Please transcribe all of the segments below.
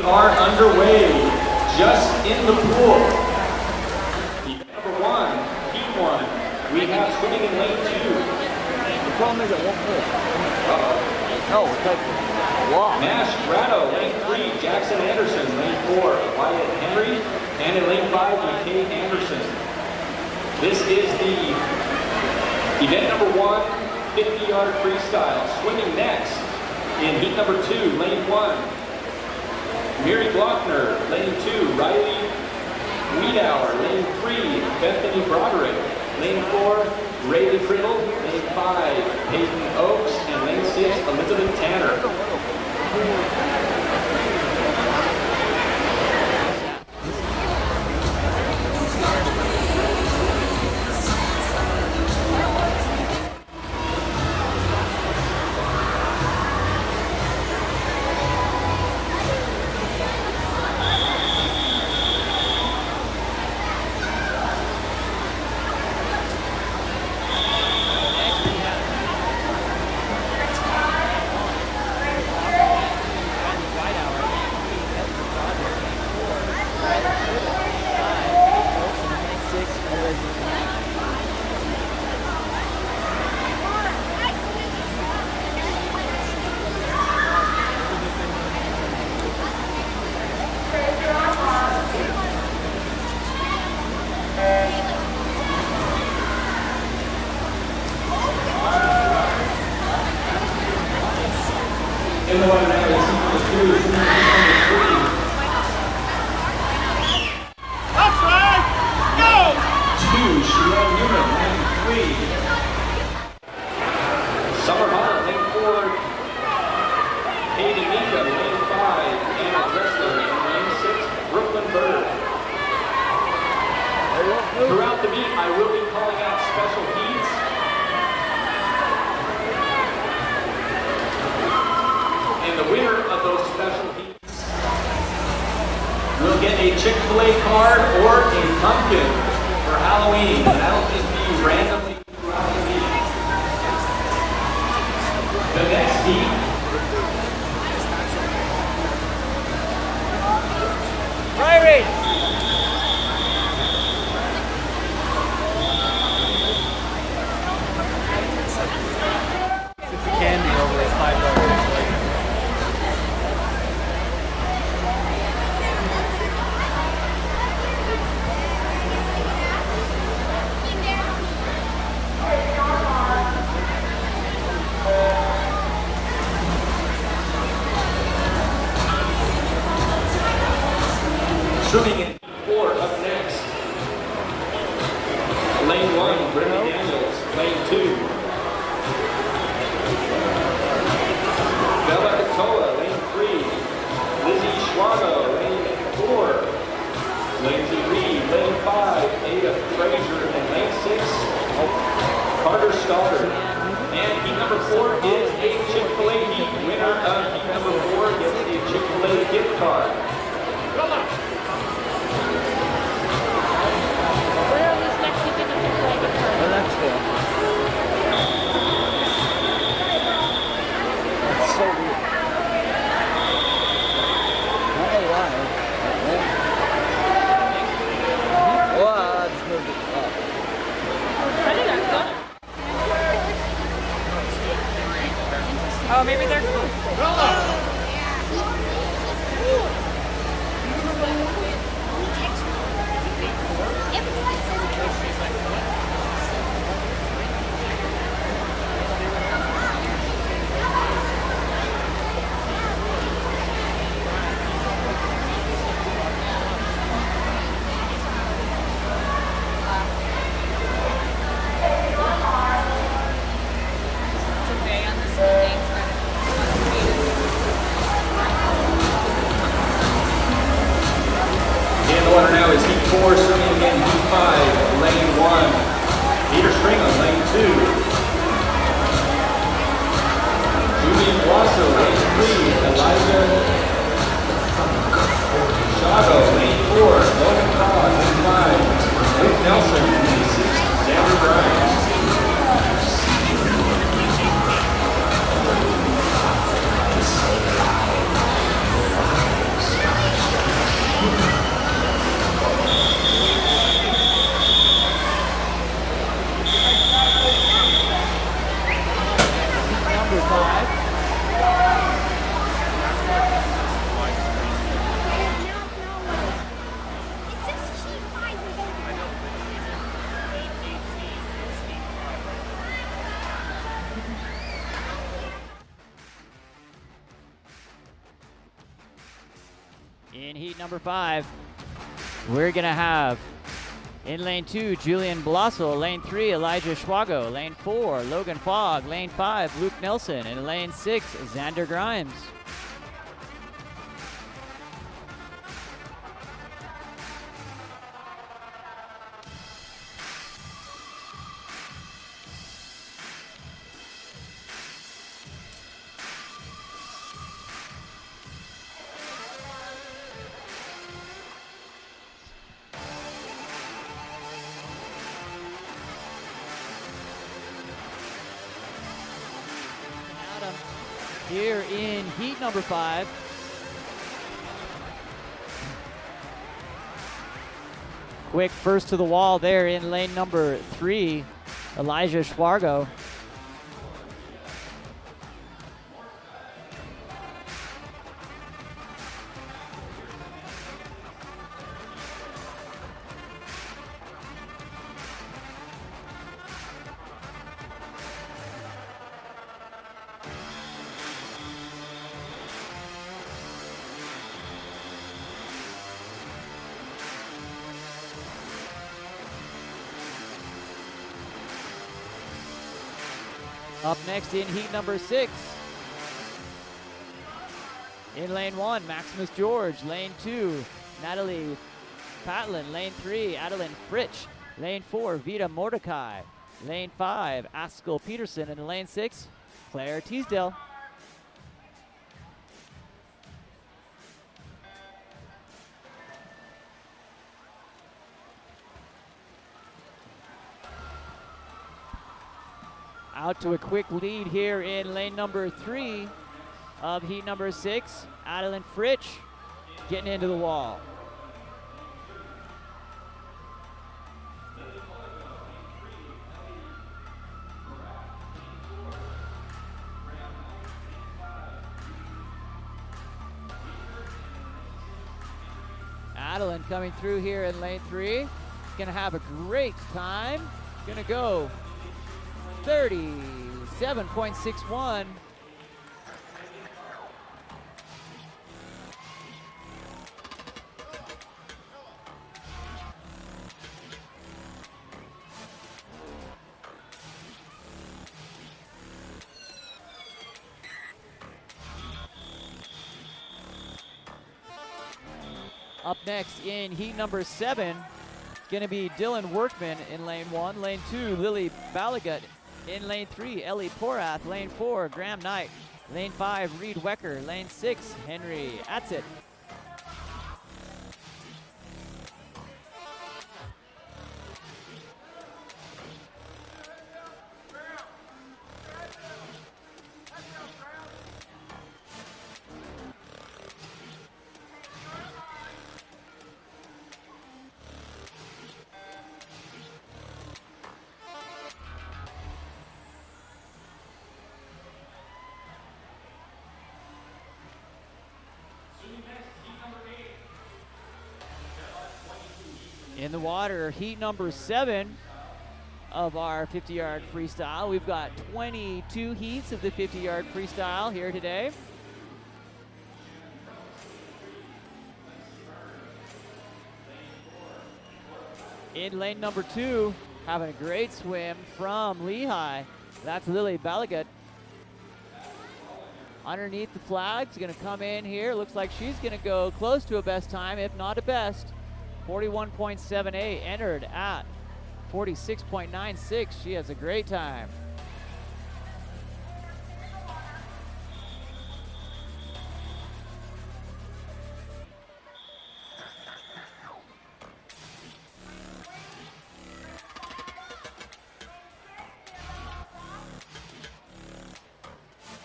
are underway, just in the pool. Event number 1, heat 1. We have swimming in lane 2. The problem is it won't pull. No, it's like, wow. Nash Grado, lane 3, Jackson Anderson, lane 4, Wyatt Henry, and in lane 5, McKay Anderson. This is the event number 1, 50-yard freestyle. Swimming next in heat number 2, lane 1, Mary Glockner, lane 2, Riley Wiedauer, lane 3, Bethany Broderick, lane 4, Rayleigh Criddle, lane 5, Peyton Oakes, and lane 6, Elizabeth Tanner. In the one now, it's number 2, that's right! Go! 2, Sheila Newman, lane 3. Summer Hunter, lane 4. Hayden Mika, lane 5. Anna Dressler, and lane 6, Brooklyn Bird. Throughout the meet, I will be calling out special heats. And the winner of those special heats will get a Chick-fil-A card or a pumpkin for Halloween. That'll just be randomly throughout the meet. The next heat it's a candy over at $5. swimming in 4 up next. Lane 1, Brittany Daniels. Lane 2, Bella Katoa. Lane 3, Lizzie Schwago. Lane 4, Lindsay Reed. Lane 5, Ada Frazier. And lane 6, Carter Stoddard. And heat number 4 is a Chick-fil-A heat. Winner of heat number 4 gets a Chick-fil-A gift card. Come on. That's so weird. I don't know why. Well, I just moved it up. Oh, maybe they're close. Now is heat 4, swimming in heat 5, lane 1. Peter Stringham, lane 2. Julian Wasso, lane 3. Elijah Shago, lane 4. Logan Cobb, lane 5. Luke Nelson, lane 6. Xander Grimes. In heat number 5, we're gonna have in lane 2, Julian Blossel. Lane 3, Elijah Schwago. Lane 4, Logan Fogg. Lane 5, Luke Nelson. And lane 6, Xander Grimes. Here in heat number 5. Quick first to the wall there in lane number 3, Elijah Schwargo. Up next in heat number 6. In lane 1, Maximus George. Lane 2, Natalie Patlin. Lane 3, Adeline Fritsch. Lane 4, Vita Mordecai. Lane 5, Askell Peterson. And lane 6, Claire Teasdale. Out to a quick lead here in lane number 3 of heat number 6. Adeline Fritsch getting into the wall. Adeline coming through here in lane 3. Gonna have a great time. Gonna go 37.61. Up next in heat number 7, going to be Dylan Workman in lane 1. Lane 2, Lily Balagut. In lane 3, Ellie Porath. Lane 4, Graham Knight. Lane 5, Reed Wecker. Lane 6, Henry Atzit. In the water, heat number 7 of our 50-yard freestyle. We've got 22 heats of the 50-yard freestyle here today. In lane number 2, having a great swim from Lehigh. That's Lily Balagut. Underneath the flags, gonna come in here. Looks like she's gonna go close to a best time, if not a best. 41.78, entered at 46.96. She has a great time.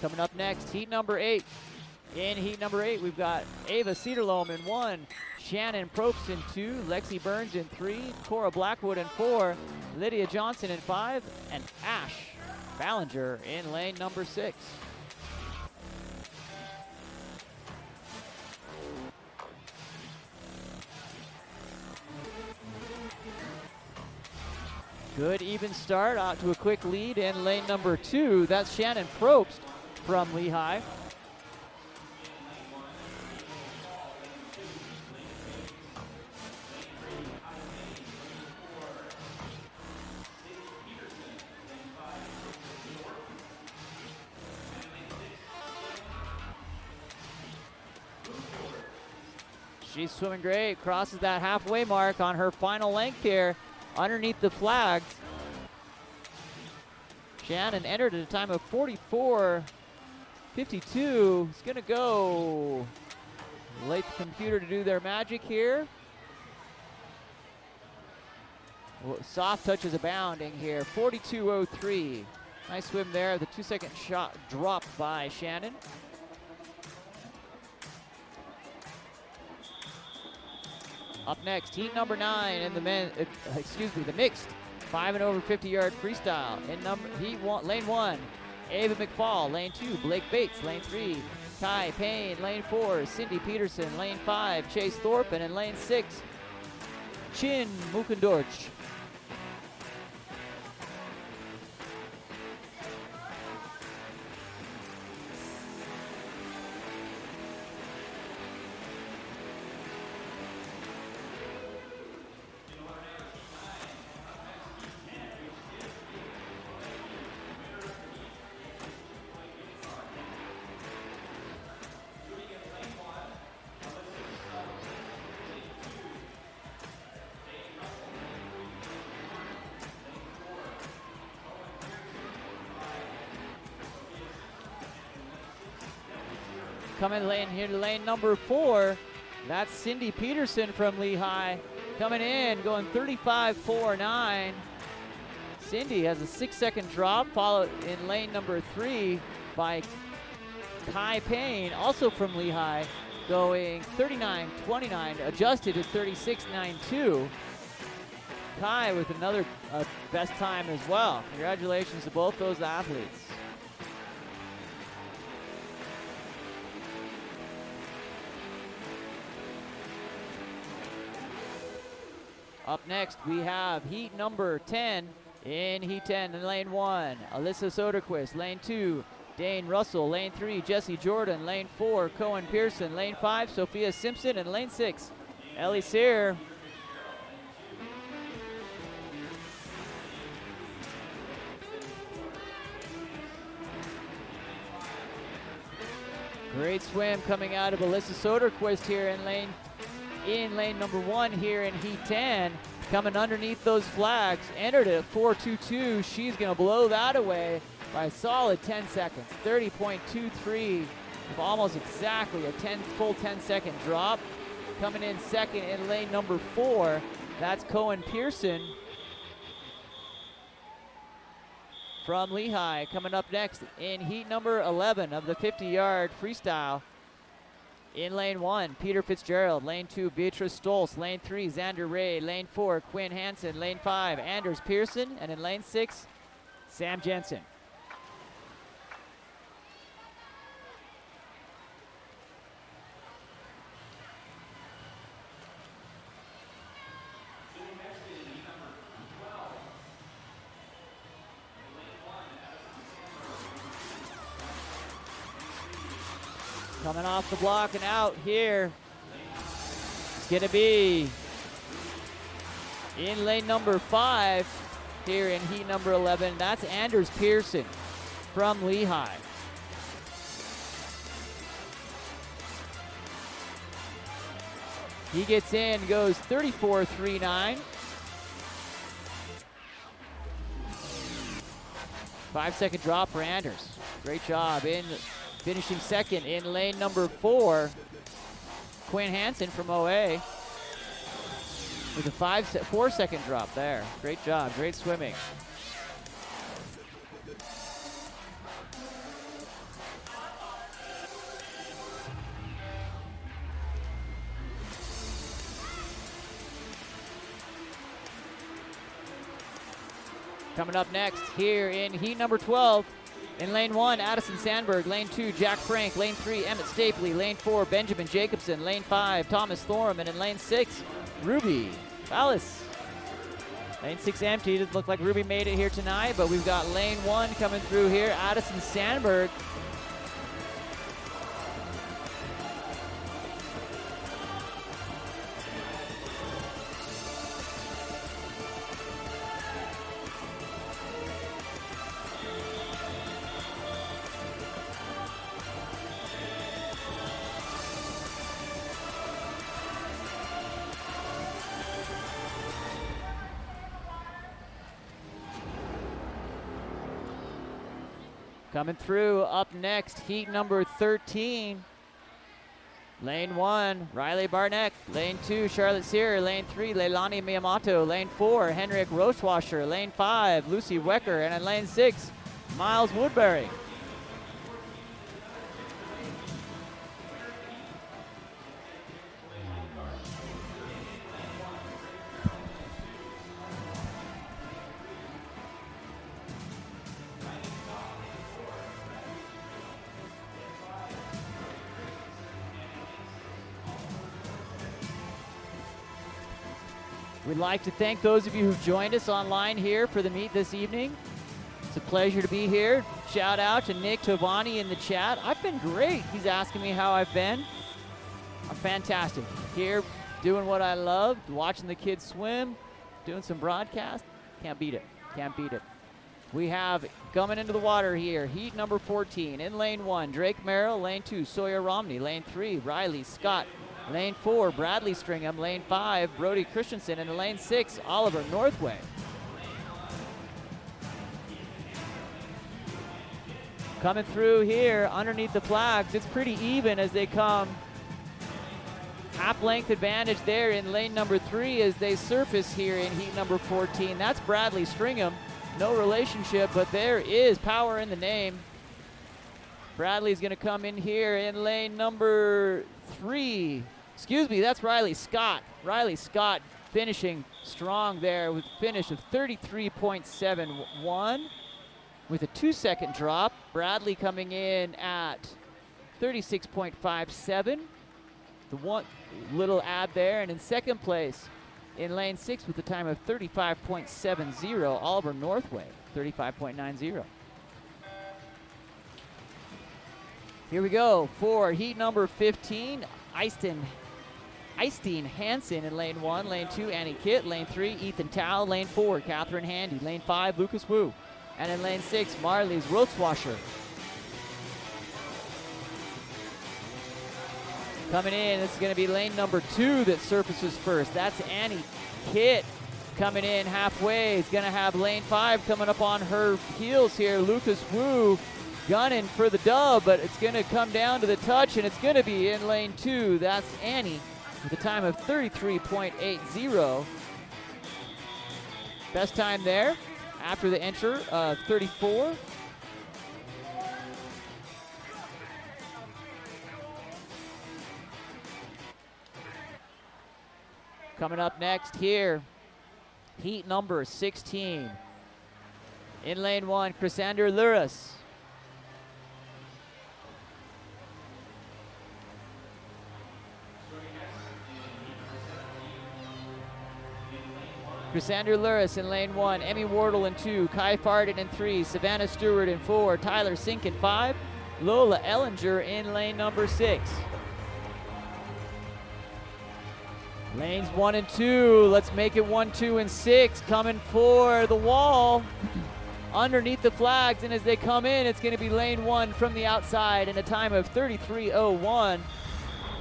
Coming up next, heat number 8. In heat number 8, we've got Ava Cedarloam in 1, Shannon Probst in 2, Lexi Burns in 3, Cora Blackwood in 4, Lydia Johnson in 5, and Ash Ballinger in lane number 6. Good even start, out to a quick lead in lane number 2. That's Shannon Probst from Lehigh. She's swimming great, crosses that halfway mark on her final length here underneath the flags. Shannon entered at a time of 44:52. He's gonna go late the computer to do their magic here. Soft touches abounding here, 42:03. Nice swim there, the 2-second shot dropped by Shannon. Up next, heat number 9 in the the mixed 5 and over 50-yard freestyle. In lane 1, Ava McFall. Lane 2, Blake Bates. Lane 3, Kai Payne. Lane 4, Cindy Peterson. Lane 5, Chase Thorpe. And in lane 6, Chin Mukundorch. Coming lane here to lane number 4. That's Cindy Peterson from Lehigh. Coming in, going 35.49. Cindy has a 6-second drop, followed in lane number 3 by Kai Payne, also from Lehigh, going 39.29, adjusted to 36.92. Kai with another best time as well. Congratulations to both those athletes. Up next, we have heat number 10. In heat 10, in lane 1, Alyssa Soderquist. Lane 2, Dane Russell. Lane 3, Jesse Jordan. Lane 4, Cohen Pearson. Lane 5, Sophia Simpson. And lane 6, Ellie Sear. Great swim coming out of Alyssa Soderquist here in lane number 1 here in heat 10. Coming underneath those flags, entered at 4:22. She's gonna blow that away by a solid 10 seconds. 30.23, almost exactly a full 10-second drop. Coming in second in lane number 4, that's Cohen Pearson from Lehigh. Coming up next in heat number 11 of the 50-yard freestyle. In lane 1, Peter Fitzgerald. Lane 2, Beatrice Stolz. Lane 3, Xander Ray. Lane 4, Quinn Hansen. Lane 5, Anders Pearson. And in lane 6, Sam Jensen. Coming off the block and out here. It's gonna be in lane number 5 here in heat number 11. That's Anders Pearson from Lehigh. He gets in, goes 34.39. 5-second drop for Anders. Great job in finishing second in lane number 4, Quinn Hansen from OA with a 4-second drop there. Great job, great swimming. Coming up next here in heat number 12, in lane 1, Addison Sandberg. Lane 2, Jack Frank. Lane 3, Emmett Stapley. Lane 4, Benjamin Jacobson. Lane 5, Thomas Thorne. And in lane 6, Ruby Ballas. Lane 6 empty. Doesn't look like Ruby made it here tonight, but we've got lane 1 coming through here. Addison Sandberg. Coming through, up next, heat number 13. Lane 1, Riley Barnett. Lane 2, Charlotte Sear. Lane 3, Leilani Miyamoto. Lane 4, Henrik Rochwasher. Lane 5, Lucy Wecker. And in lane 6, Miles Woodbury. We'd like to thank those of you who've joined us online here for the meet this evening. It's a pleasure to be here. Shout out to Nick Tovani in the chat. I've been great. He's asking me how I've been. I'm fantastic. Here doing what I love, watching the kids swim, doing some broadcast. Can't beat it. Can't beat it. We have coming into the water here, heat number 14. In lane 1, Drake Merrill. Lane 2, Sawyer Romney. Lane 3, Riley Scott. Lane 4, Bradley Stringham. Lane 5, Brody Christensen. And in lane 6, Oliver Northway. Coming through here underneath the flags, it's pretty even as they come. Half length advantage there in lane number 3 as they surface here in heat number 14. That's Bradley Stringham. No relationship, but there is power in the name. Bradley's going to come in here in lane number 3. Excuse me, that's Riley Scott. Riley Scott finishing strong there with a finish of 33.71 with a 2-second drop. Bradley coming in at 36.57. The one little add there, and in second place in lane 6 with a time of 35.70, Oliver Northway, 35.90. Here we go for heat number 15. Eystein Hansen in lane 1. Lane 2, Annie Kitt. Lane 3, Ethan Tao. Lane 4, Catherine Handy. Lane 5, Lucas Wu. And in lane 6, Marlies Rothwasher. Coming in, this is going to be lane number 2 that surfaces first. That's Annie Kitt coming in halfway. He's going to have lane 5 coming up on her heels here. Lucas Wu gunning for the dub, but it's going to come down to the touch, and it's going to be in lane 2. That's Annie with a time of 33.80. Best time there after the enter of 34. Coming up next here, heat number 16. In lane 1, Chrysander Luris. Chrysander Luris in lane 1, Emmy Wardle in 2, Kai Farden in 3, Savannah Stewart in 4, Tyler Sink in 5, Lola Ellinger in lane number 6. Lanes 1 and 2, let's make it 1, 2, and 6, coming for the wall underneath the flags, and as they come in, it's going to be lane 1 from the outside in a time of 33.01.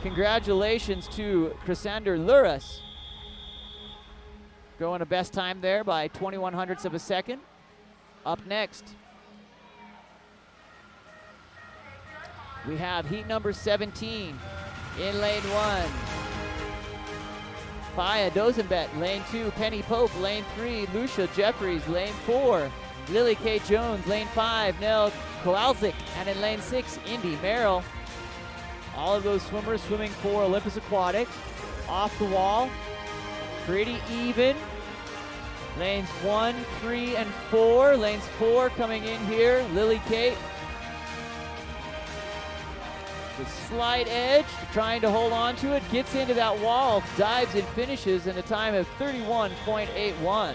Congratulations to Chrysander Luris. Going a best time there by 21/100ths of a second. Up next, we have heat number 17 in lane 1. Faya Dozenbet, lane 2, Penny Pope, lane 3, Lucia Jeffries, lane 4, Lily K. Jones, lane 5, Nell Kowalczyk, and in lane 6, Indy Merrill. All of those swimmers swimming for Olympus Aquatics. Off the wall, pretty even. Lanes 1, 3, and 4. Lanes 4 coming in here, Lily Kate. The slight edge, trying to hold on to it, gets into that wall, dives and finishes in a time of 31.81.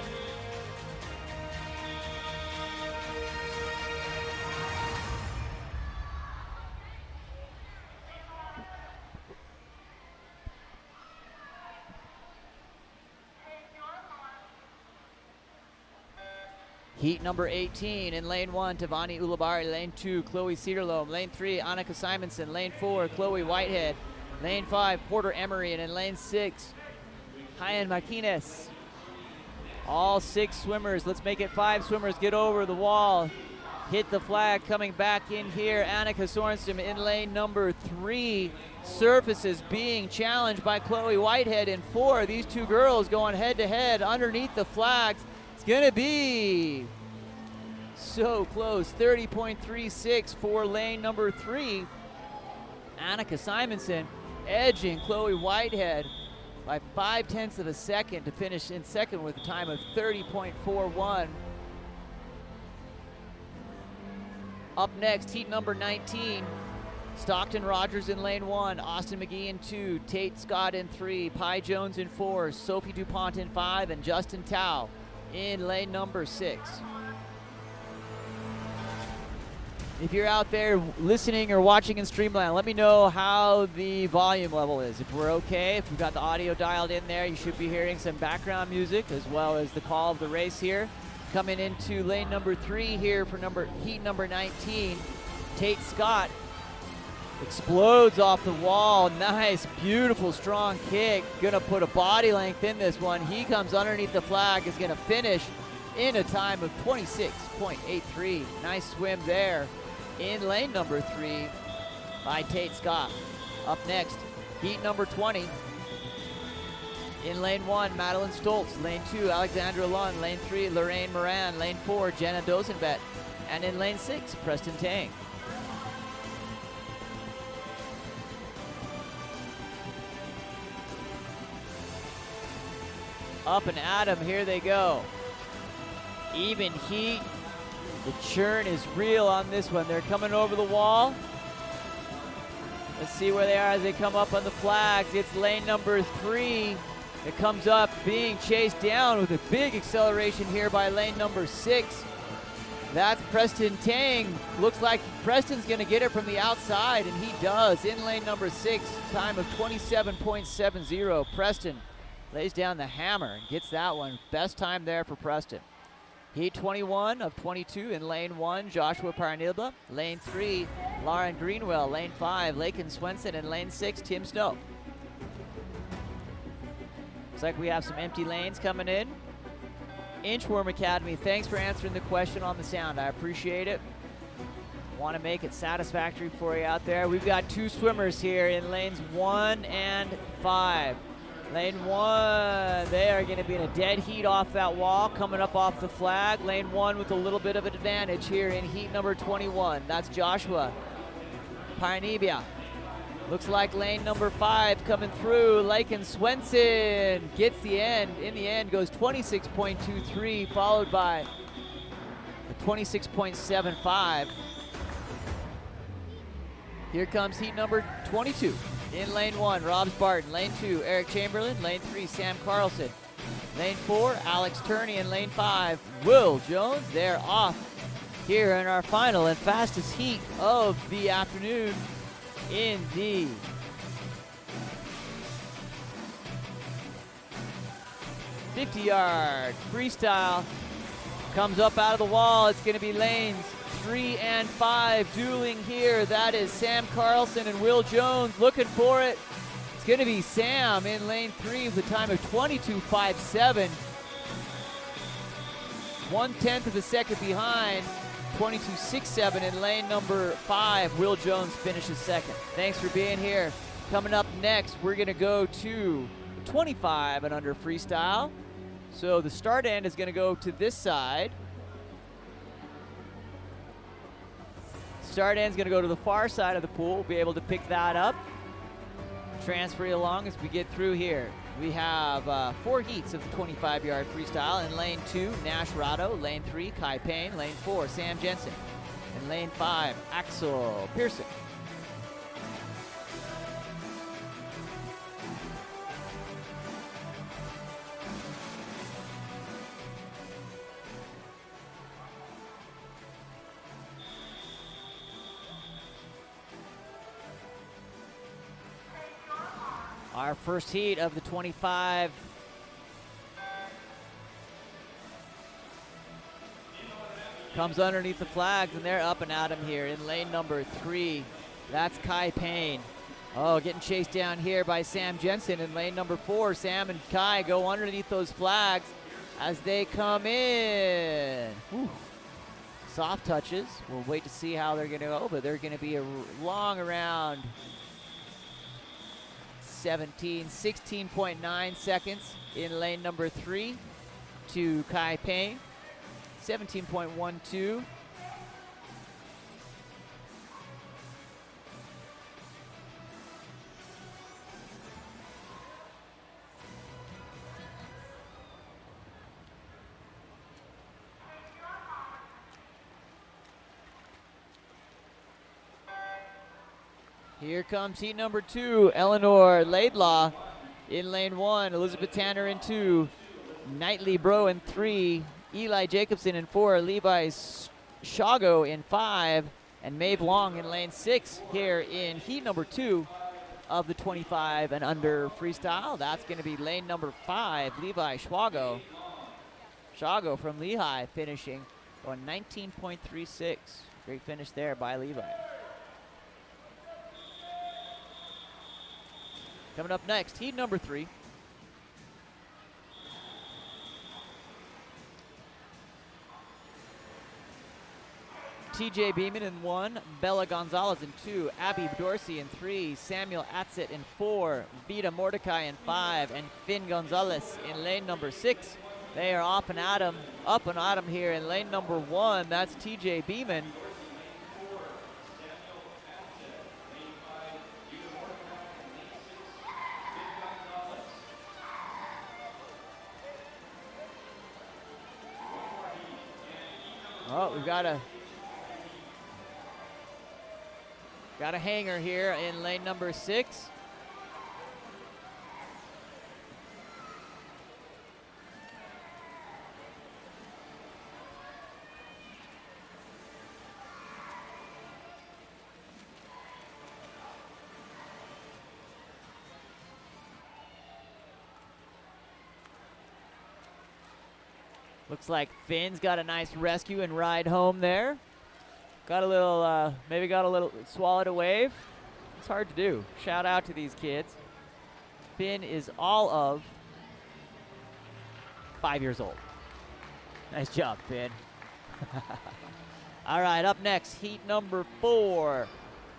Heat number 18 in lane 1, Tavani Ulabari. Lane 2, Chloe Cedarloam. Lane 3, Annika Simonson. Lane 4, Chloe Whitehead. Lane 5, Porter Emery. And in lane 6, Hyan Martinez. All 6 swimmers. Let's make it 5 swimmers get over the wall. hit the flag. Coming back in here, Annika Sorensen in lane number 3. Surfaces being challenged by Chloe Whitehead in 4. These two girls going head to head underneath the flags. It's gonna be so close. 30.36 for lane number 3. Annika Simonson edging Chloe Whitehead by 0.5 of a second to finish in second with a time of 30.41. Up next, heat number 19. Stockton Rogers in lane 1, Austin McGee in 2, Tate Scott in 3, Pi Jones in 4, Sophie DuPont in 5, and Justin Tao in lane number 6. If you're out there listening or watching in Streamline, let me know how the volume level is. If we're okay, if we've got the audio dialed in there, you should be hearing some background music as well as the call of the race here. Coming into lane number 3 here for heat number 19, Tate Scott explodes off the wall. Nice, beautiful, strong kick. Gonna put a body length in this one. He comes underneath the flag, is gonna finish in a time of 26.83. Nice swim there in lane number 3 by Tate Scott. Up next, heat number 20. In lane 1, Madeline Stoltz. Lane 2, Alexandra Lund. Lane 3, Lorraine Moran. Lane 4, Jenna Dozenbet. And in lane 6, Preston Tang. Up and at 'em, here they go. Even heat. The churn is real on this one. They're coming over the wall. Let's see where they are as they come up on the flags. It's lane number 3. It comes up being chased down with a big acceleration here by lane number 6. That's Preston Tang. Looks like Preston's gonna get it from the outside, and he does in lane number 6. Time of 27.70. Preston lays down the hammer and gets that one. Best time there for Preston. Heat 21 of 22 in lane 1, Joshua Parnilba. Lane 3, Lauren Greenwell. Lane 5, Lakin Swenson. And lane 6, Tim Snow. Looks like we have some empty lanes coming in. Inchworm Academy, thanks for answering the question on the sound. I appreciate it. Want to make it satisfactory for you out there. We've got 2 swimmers here in lanes 1 and 5. Lane 1, they are going to be in a dead heat off that wall, coming up off the flag. Lane 1 with a little bit of an advantage here in heat number 21. That's Joshua Parnibia. Looks like lane number 5 coming through. Lakin Swenson gets the end. In the end, goes 26.23, followed by the 26.75. Here comes heat number 22. In lane 1, Robs Barton. Lane 2, Eric Chamberlain. Lane 3, Sam Carlson. Lane 4, Alex Turney. And lane 5, Will Jones. They're off here in our final and fastest heat of the afternoon in the '50-yard freestyle. Comes up out of the wall. It's going to be lanes 3 and 5 dueling here. That is Sam Carlson and Will Jones looking for it. It's going to be Sam in lane 3 with a time of 22.57. 1/10 of a second behind. 22.67 in lane number 5. Will Jones finishes second. Thanks for being here. Coming up next, we're going to go to 25 and under freestyle. So the start end is going to go to this side. Start end is going to go to the far side of the pool. We'll be able to pick that up. Transfer it along as we get through here. We have 4 heats of the 25-yard freestyle. In lane 2, Nash Rado. Lane 3, Kai Payne. Lane 4, Sam Jensen. And lane 5, Axel Pearson. Our first heat of the 25. Comes underneath the flags, and they're up and at him here in lane number 3. That's Kai Payne. Oh, getting chased down here by Sam Jensen in lane number 4. Sam and Kai go underneath those flags as they come in. Whew. soft touches. We'll wait to see how they're going to go, but they're going to be a long around 16.9 seconds in lane number 3 to Kai Payne. 17.12. Here comes heat number 2, Eleanor Laidlaw in lane 1, Elizabeth Tanner in 2, Knightley Bro in 3, Eli Jacobson in 4, Levi Shago in 5, and Maeve Long in lane 6 here in heat number 2 of the 25 and under freestyle. That's going to be lane number 5, Levi Shago. Shago from Lehigh finishing on 19.36. Great finish there by Levi. Coming up next, heat number 3. TJ Beeman in 1, Bella Gonzalez in 2, Abby Dorsey in 3, Samuel Atzett in 4, Vita Mordecai in 5, and Finn Gonzalez in lane number 6. They are up and at 'em here in lane number 1. That's TJ Beeman. Oh, we've got a hanger here in lane number 6. Looks like Finn's got a nice rescue and ride home there. Got a little, maybe got a little, swallowed a wave. It's hard to do. Shout out to these kids. Finn is all of 5 years old. Nice job, Finn. All right, up next, heat number 4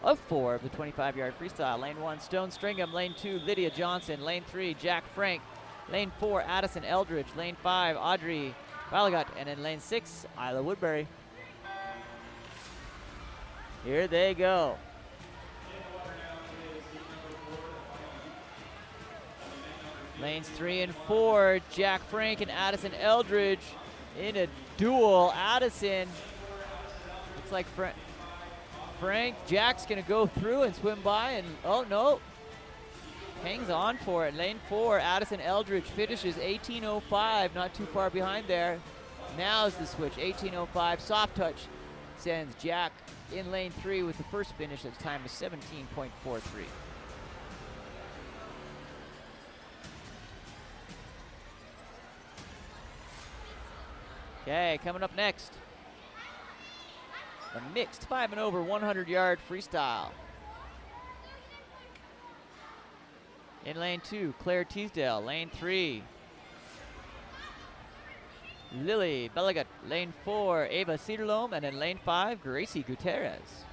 of the 25-yard freestyle. Lane 1, Stone Stringham. Lane 2, Lydia Johnson. Lane 3, Jack Frank. Lane 4, Addison Eldridge. Lane 5, Audrey Balagot. And in lane 6, Isla Woodbury. Here they go. Lanes 3 and 4, Jack Frank and Addison Eldridge in a duel. Addison, looks like Jack's gonna go through and swim by, and oh no, hangs on for it. Lane 4, Addison Eldridge finishes 18:05, not too far behind there. Now's the switch, 18:05, soft touch sends Jack in lane 3 with the first finish. Its time is 17.43. Okay, coming up next, a mixed 5 and over 100-yard freestyle. In lane 2, Claire Teasdale. Lane 3, Lily Belagat. Lane 4, Ava Cedarloam. And in lane 5, Gracie Gutierrez.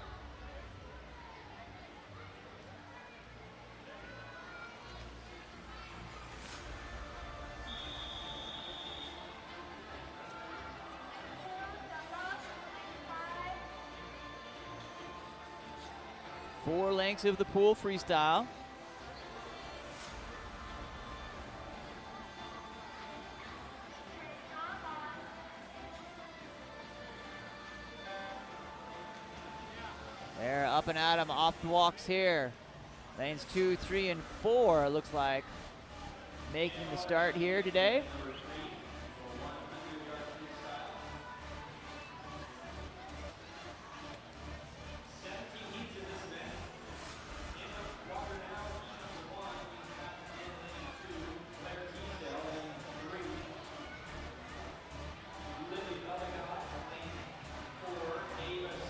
Four lengths of the pool freestyle. They're up and at 'em off the walks here. Lanes 2, 3, and 4 looks like making the start here today.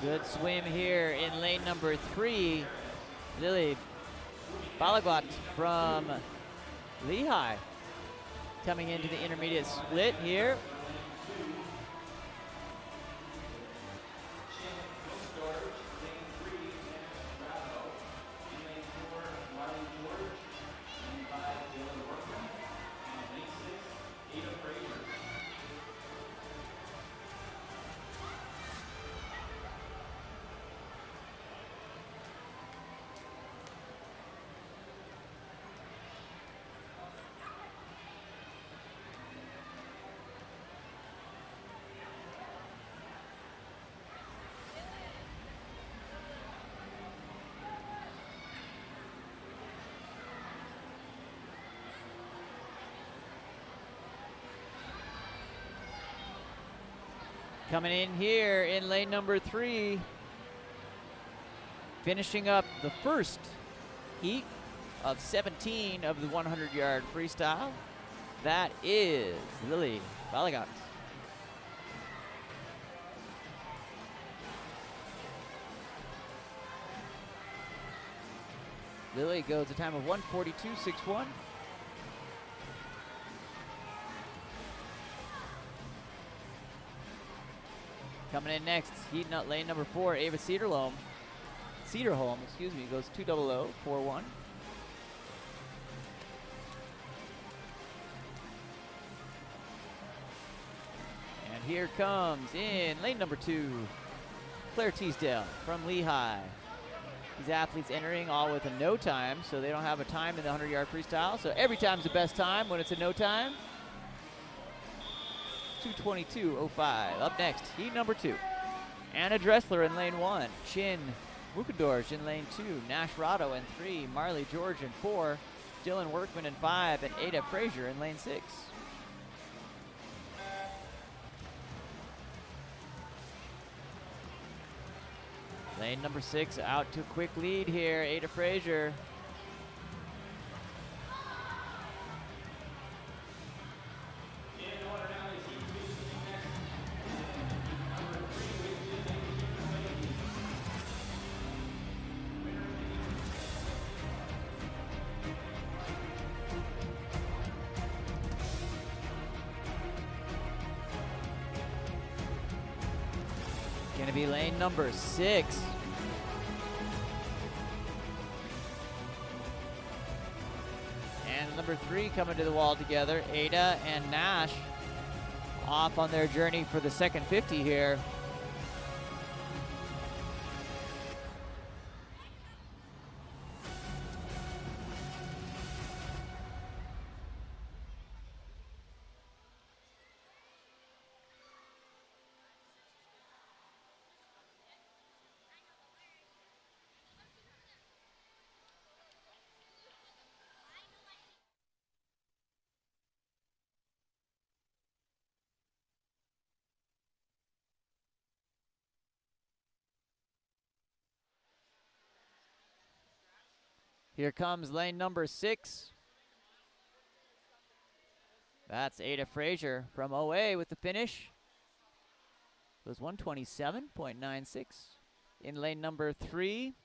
Good swim here in lane number 3. Lily Balagot from Lehigh coming into the intermediate split here. Coming in here in lane number 3, finishing up the first heat of 17 of the 100-yard freestyle. That is Lily Balagat. Lily goes a time of 1:42.61. Coming in next, heating up lane number 4, Ava Cedarholm, excuse me, goes 2:00.41. And here comes in lane number 2, Claire Teasdale from Lehigh. These athletes entering all with a no time, so they don't have a time in the 100-yard freestyle. So every time's the best time when it's a no time. 2:22.05. Up next, heat number 2. Anna Dressler in lane 1. Chin Mukadorj in lane 2. Nash Rado in 3. Marley George in 4. Dylan Workman in 5. And Ada Frazier in lane 6. Lane number 6 out to a quick lead here. Ada Frazier. Gonna be lane number 6. And number 3 coming to the wall together. Ada and Nash off on their journey for the second 50 here. Here comes lane number 6. That's Ada Frazier from OA with the finish. It was 1:27.96. In lane number 3.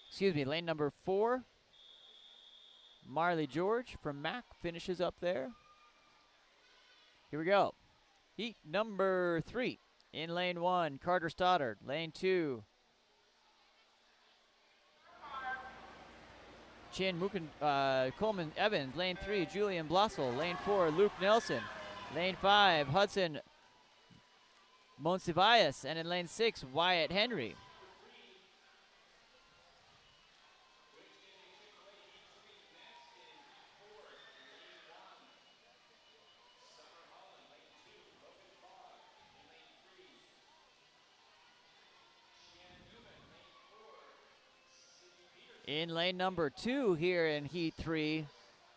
Excuse me, lane number 4. Marley George from Mac finishes up there. Here we go. Heat number 3. In lane 1, Carter Stoddard. Lane 2, Coleman Evans. Lane 3, Julian Blossel. Lane 4, Luke Nelson. Lane 5, Hudson Monsivias. And in lane 6, Wyatt Henry. In lane number 2 here in heat 3,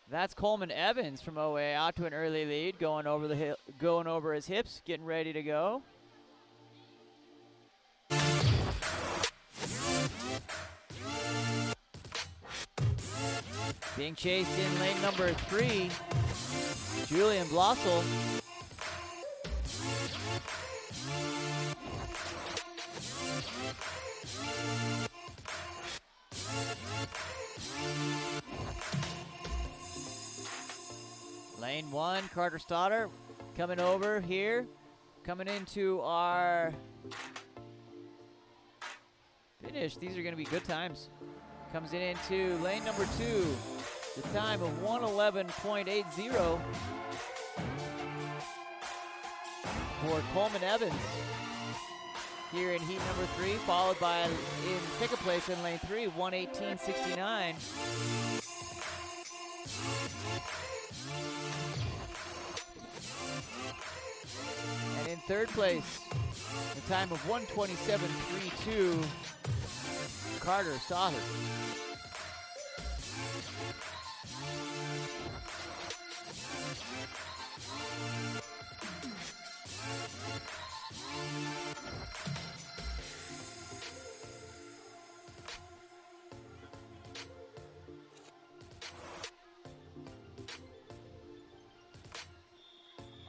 that's Coleman Evans from OA out to an early lead, going over his hips, getting ready to go. Being chased in lane number 3, Julian Blossel. Lane 1, Carter Stoddard coming over here, coming into our finish. These are going to be good times. Comes in into lane number 2, the time of 1:11.80 for Coleman Evans here in heat number 3, followed by in second place in lane 3, 1:18.69. And in third place, the time of 1:27.32, Carter Stoddard.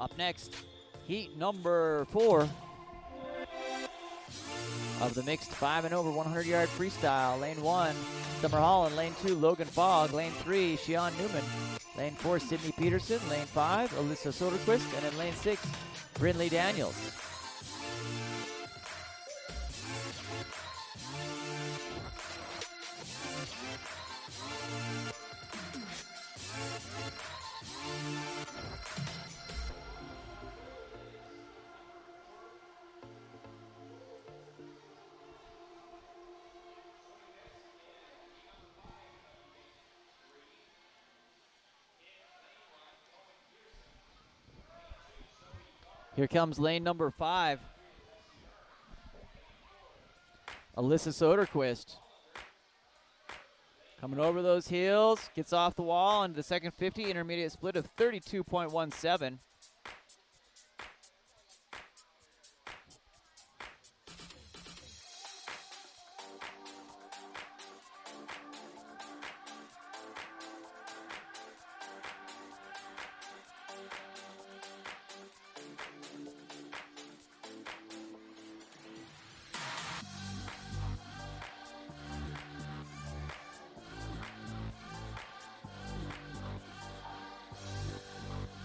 Up next, heat number 4 of the mixed 5 and over 100-yard freestyle. Lane 1, Summer Holland. Lane 2, Logan Fogg. Lane 3, Shion Newman. Lane 4, Sydney Peterson. Lane 5, Alyssa Soderquist. And in lane 6, Brindley Daniels. Here comes lane number 5. Alyssa Soderquist. Coming over those heels, gets off the wall into the second 50, intermediate split of 32.17.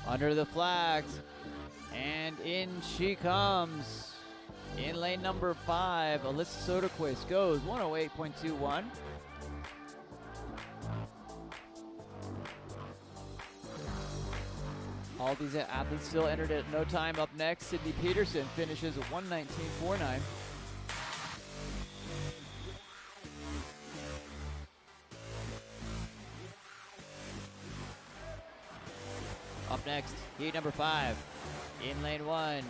Under the flags, and in she comes. In lane number 5, Alyssa Soderquist goes 108.21. All these athletes still entered at no time. Up next, Sydney Peterson finishes at 119.49. Up next, heat number 5. In lane 1,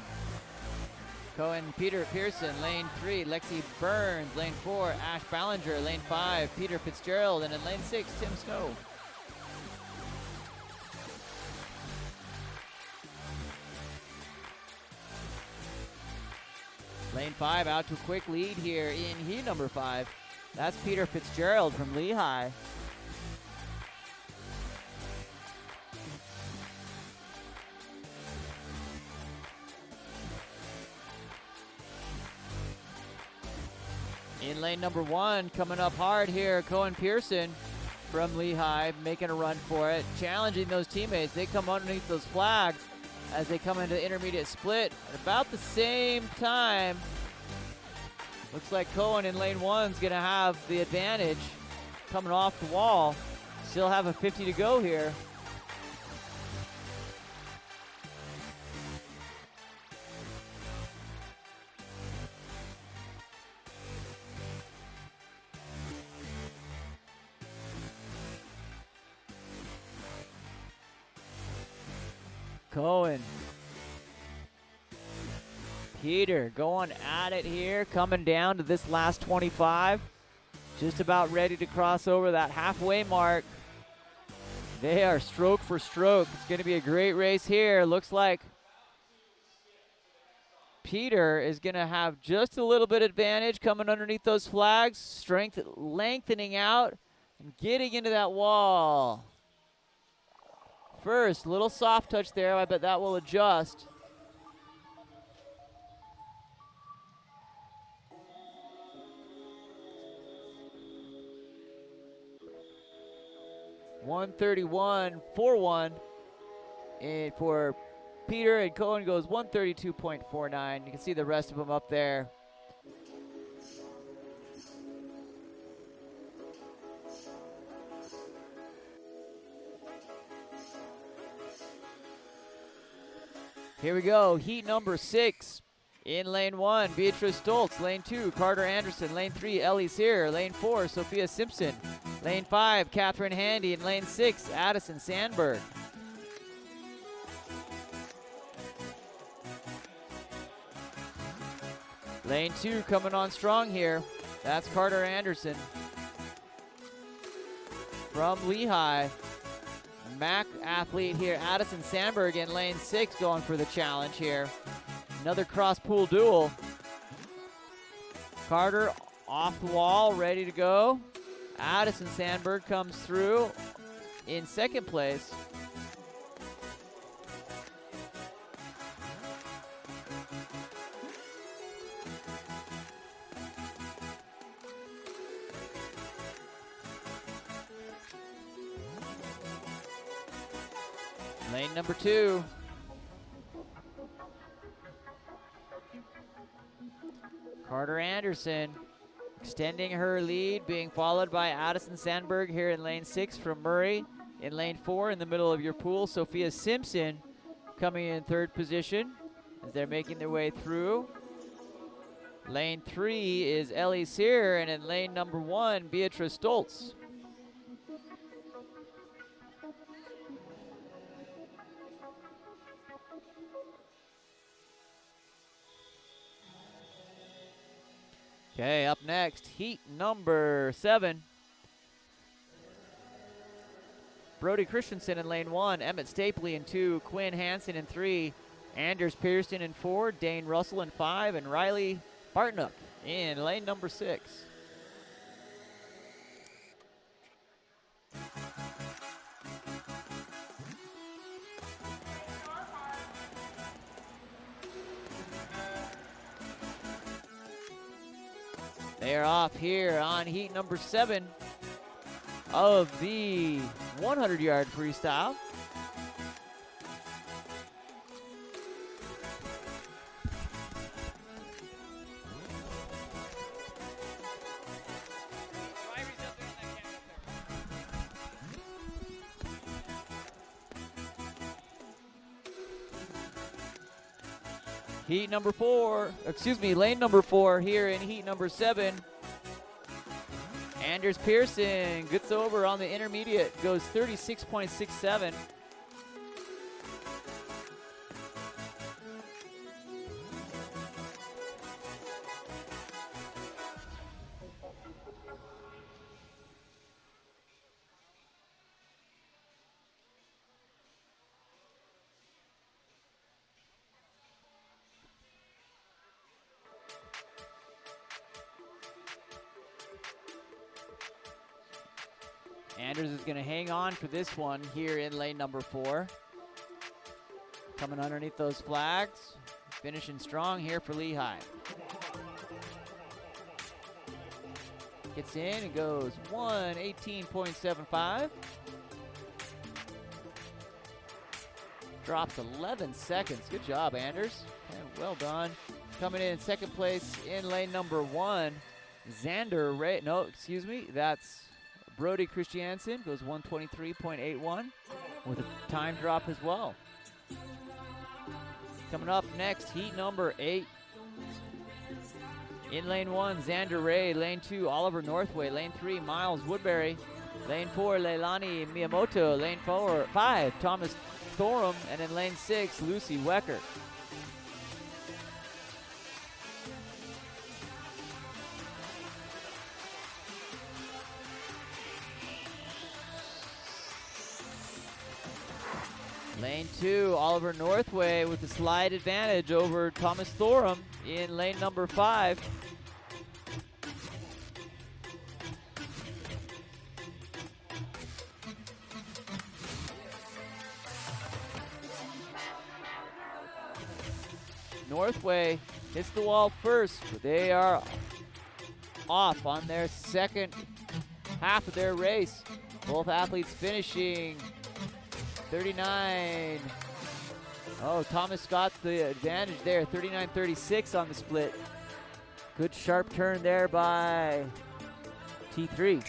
Peter Pearson. Lane 3, Lexi Burns. Lane 4, Ash Ballinger. Lane 5, Peter Fitzgerald. And in lane 6, Tim Snow. Lane 5 out to a quick lead here in heat number 5. That's Peter Fitzgerald from Lehigh. In lane number 1, coming up hard here, Cohen Pearson from Lehigh, making a run for it, challenging those teammates. They come underneath those flags as they come into the intermediate split at about the same time. Looks like Cohen in lane 1 is going to have the advantage coming off the wall. Still have a 50 to go here. Cohen. Peter going at it here, coming down to this last 25. Just about ready to cross over that halfway mark. They are stroke for stroke. It's going to be a great race here. Looks like Peter is going to have just a little bit advantage coming underneath those flags. Strength lengthening out and getting into that wall. First, little soft touch there. I bet that will adjust. $131.41 and for Peter, and Cohen goes 132.49. You can see the rest of them up there. Here we go, heat number 6. In lane 1, Beatrice Stoltz. Lane 2, Carter Anderson. Lane 3, Ellie Sear. Lane 4, Sophia Simpson. Lane 5, Catherine Handy. In lane 6, Addison Sandberg. Lane 2 coming on strong here. That's Carter Anderson from Lehigh. MAC athlete here, Addison Sandberg in lane 6 going for the challenge here. Another cross pool duel. Carter off the wall, ready to go. Addison Sandberg comes through in second place. Lane number 2. Carter Anderson extending her lead, being followed by Addison Sandberg here in lane 6 from Murray. In lane 4, in the middle of your pool, Sophia Simpson coming in 3rd position as they're making their way through. Lane 3 is Ellie Sear, and in lane number 1, Beatrice Stoltz. Okay, up next, heat number 7. Brody Christensen in lane 1, Emmett Stapley in 2, Quinn Hansen in 3, Anders Pearson in 4, Dane Russell in 5, and Riley Bartnook in lane number 6. They are off here on heat number 7 of the 100-yard freestyle. Heat number 4, excuse me, lane number 4 here in heat number 7. Anders Pearson gets over on the intermediate, goes 36.67. Anders is going to hang on for this one here in lane number 4. Coming underneath those flags. Finishing strong here for Lehigh. Gets in and goes 1:18.75. Drops 11 seconds. Good job, Anders. And well done. Coming in second place in lane number 1. Xander Ray. No, excuse me. That's Brody Christiansen, goes 1:23.81 with a time drop as well. Coming up next, heat number 8. In lane 1, Xander Ray. Lane 2, Oliver Northway. Lane 3, Miles Woodbury. Lane 4, Leilani Miyamoto. Lane 5, Thomas Thorham. And in lane 6, Lucy Wecker. Lane 2, Oliver Northway with a slight advantage over Thomas Thorham in lane number 5. Northway hits the wall first, but they are off on their second half of their race. Both athletes finishing 39. Oh, Thomas got the advantage there, 39.36 on the split. Good sharp turn there by T3.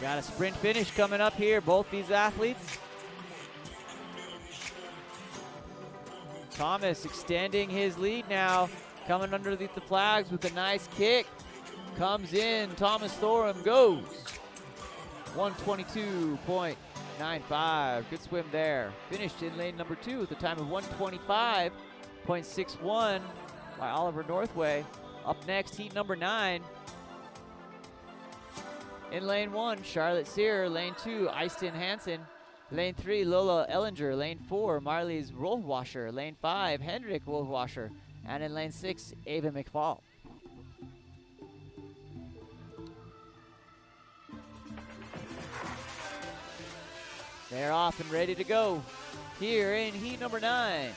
Got a sprint finish coming up here, both these athletes. Thomas extending his lead now, coming underneath the flags with a nice kick. Comes in, Thomas Thorham goes 1:22.95. Good swim there. Finished in lane number 2 with a time of 1:25.61 by Oliver Northway. Up next, heat number 9. In lane 1, Charlotte Sear. Lane 2, Easton Hansen. Lane 3, Lola Ellinger. Lane 4, Marlies Rollwasher. Lane 5, Hendrik Rollwasher. And in lane 6, Ava McFall. They're off and ready to go here in heat number 9.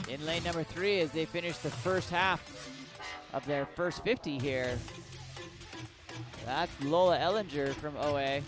In lane number 3 as they finish the first half of their first 50 here. That's Lola Ellinger from OA.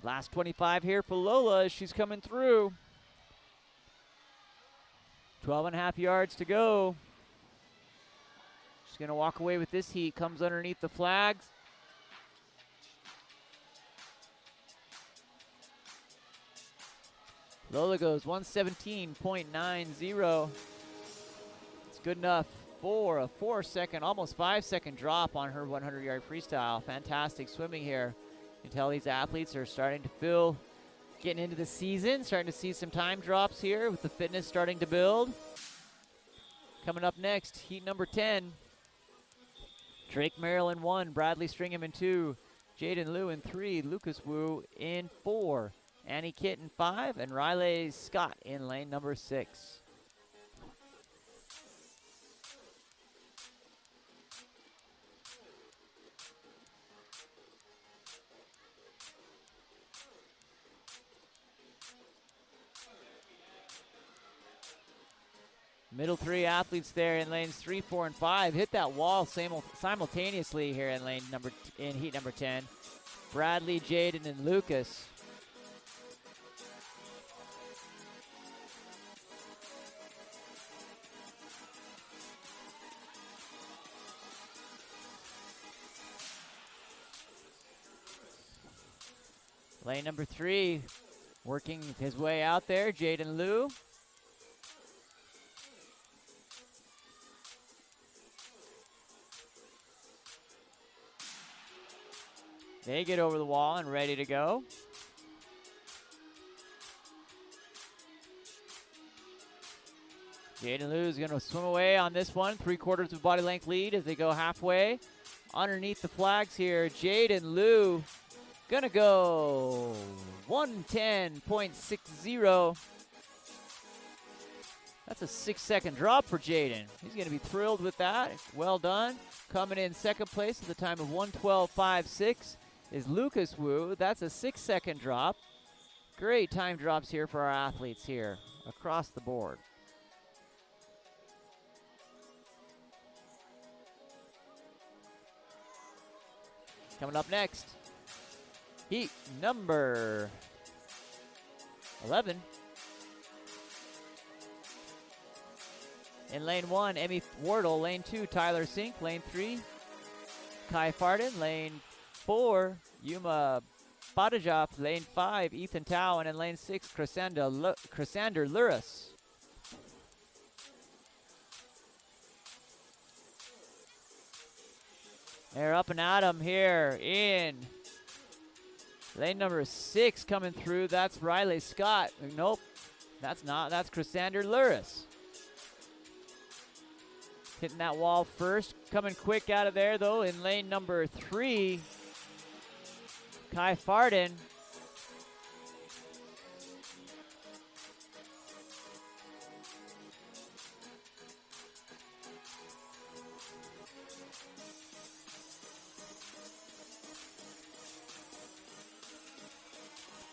Last 25 here for Lola as she's coming through. 12.5 yards to go. She's going to walk away with this heat. Comes underneath the flags. Lola goes 117.90. It's good enough for a 4-second, almost 5-second drop on her 100-yard freestyle. Fantastic swimming here. You can tell these athletes are starting to feel, getting into the season, starting to see some time drops here with the fitness starting to build. Coming up next, heat number 10. Drake Merrill in 1, Bradley Stringham in 2, Jaden Liu in 3, Lucas Wu in 4, Annie Kitt in 5, and Riley Scott in lane number 6. Middle 3 athletes there in lanes 3, 4, and 5 hit that wall simultaneously here in heat number 10. Bradley, Jaden, and Lucas. Lane number 3 working his way out there, Jaden Liu. They get over the wall and ready to go. Jaden Liu is going to swim away on this one. 3/4 of body length lead as they go halfway. Underneath the flags here, Jaden Liu going to go 110.60. That's a 6-second drop for Jaden. He's going to be thrilled with that. Well done. Coming in second place at the time of 112.56 is Lucas Wu. That's a 6-second drop. Great time drops here for our athletes here across the board. Coming up next, heat number 11. In lane 1, Emmy Wardle. Lane 2, Tyler Sink. Lane 3, Kai Farden. Lane 4, Yuma Badajov. Lane 5, Ethan Tao. And in lane 6, Chrysander Luris. They're up and at 'em here in lane number 6 coming through. That's Riley Scott. Nope, that's not. That's Chrysander Luris. Hitting that wall first. Coming quick out of there, though, in lane number 3, Kai Farden.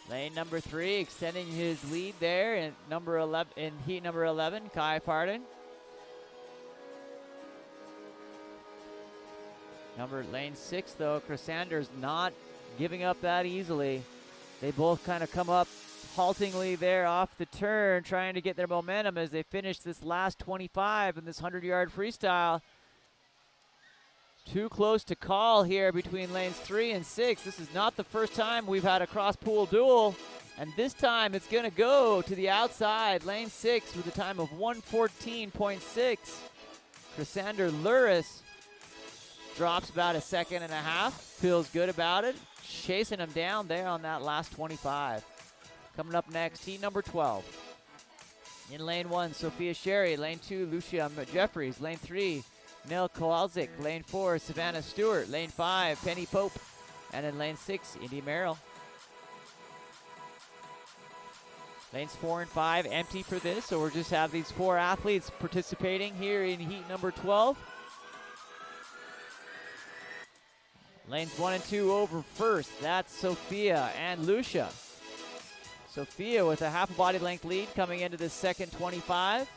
Lane number 3 extending his lead there in number 11 in heat number 11, Kai Farden. Lane 6 though, Chrysander's not giving up that easily. They both kind of come up haltingly there off the turn, trying to get their momentum as they finish this last 25 in this 100-yard freestyle. Too close to call here between lanes 3 and 6. This is not the first time we've had a cross-pool duel. And this time it's going to go to the outside, lane 6 with a time of 1:14.6. Chrysander Luris drops about a second and a half. Feels good about it. Chasing him down there on that last 25. Coming up next, heat number 12. In lane 1, Sophia Sherry. Lane 2, Lucia Jeffries. Lane 3, Nell Kowalczyk. Lane 4, Savannah Stewart. Lane 5, Penny Pope. And in lane 6, Indy Merrill. Lanes 4 and 5 empty for this, so we'll just have these 4 athletes participating here in heat number 12. Lanes 1 and 2 over first. That's Sophia and Lucia. Sophia with a half a body length lead coming into the second 25.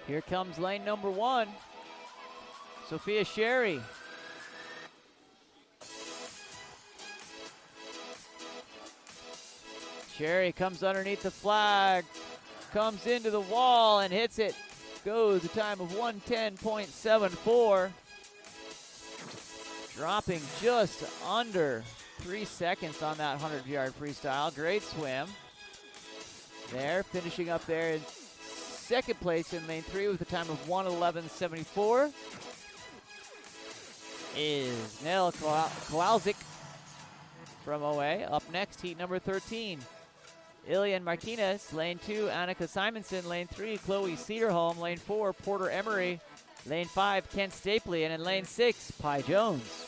Here comes lane number 1. Sophia Sherry. Sherry comes underneath the flag, comes into the wall and hits it. Goes a time of 1:10.74. Dropping just under 3 seconds on that 100-yard freestyle. Great swim. There, finishing up there in second place in lane 3 with a time of 1:11.74 is Nell Kowalczyk from OA. Up next, heat number 13. Ilian Martinez, lane 2, Annika Simonson, lane 3, Chloe Cedarholm, lane 4, Porter Emery, lane 5, Kent Stapley, and in lane 6, Pi Jones.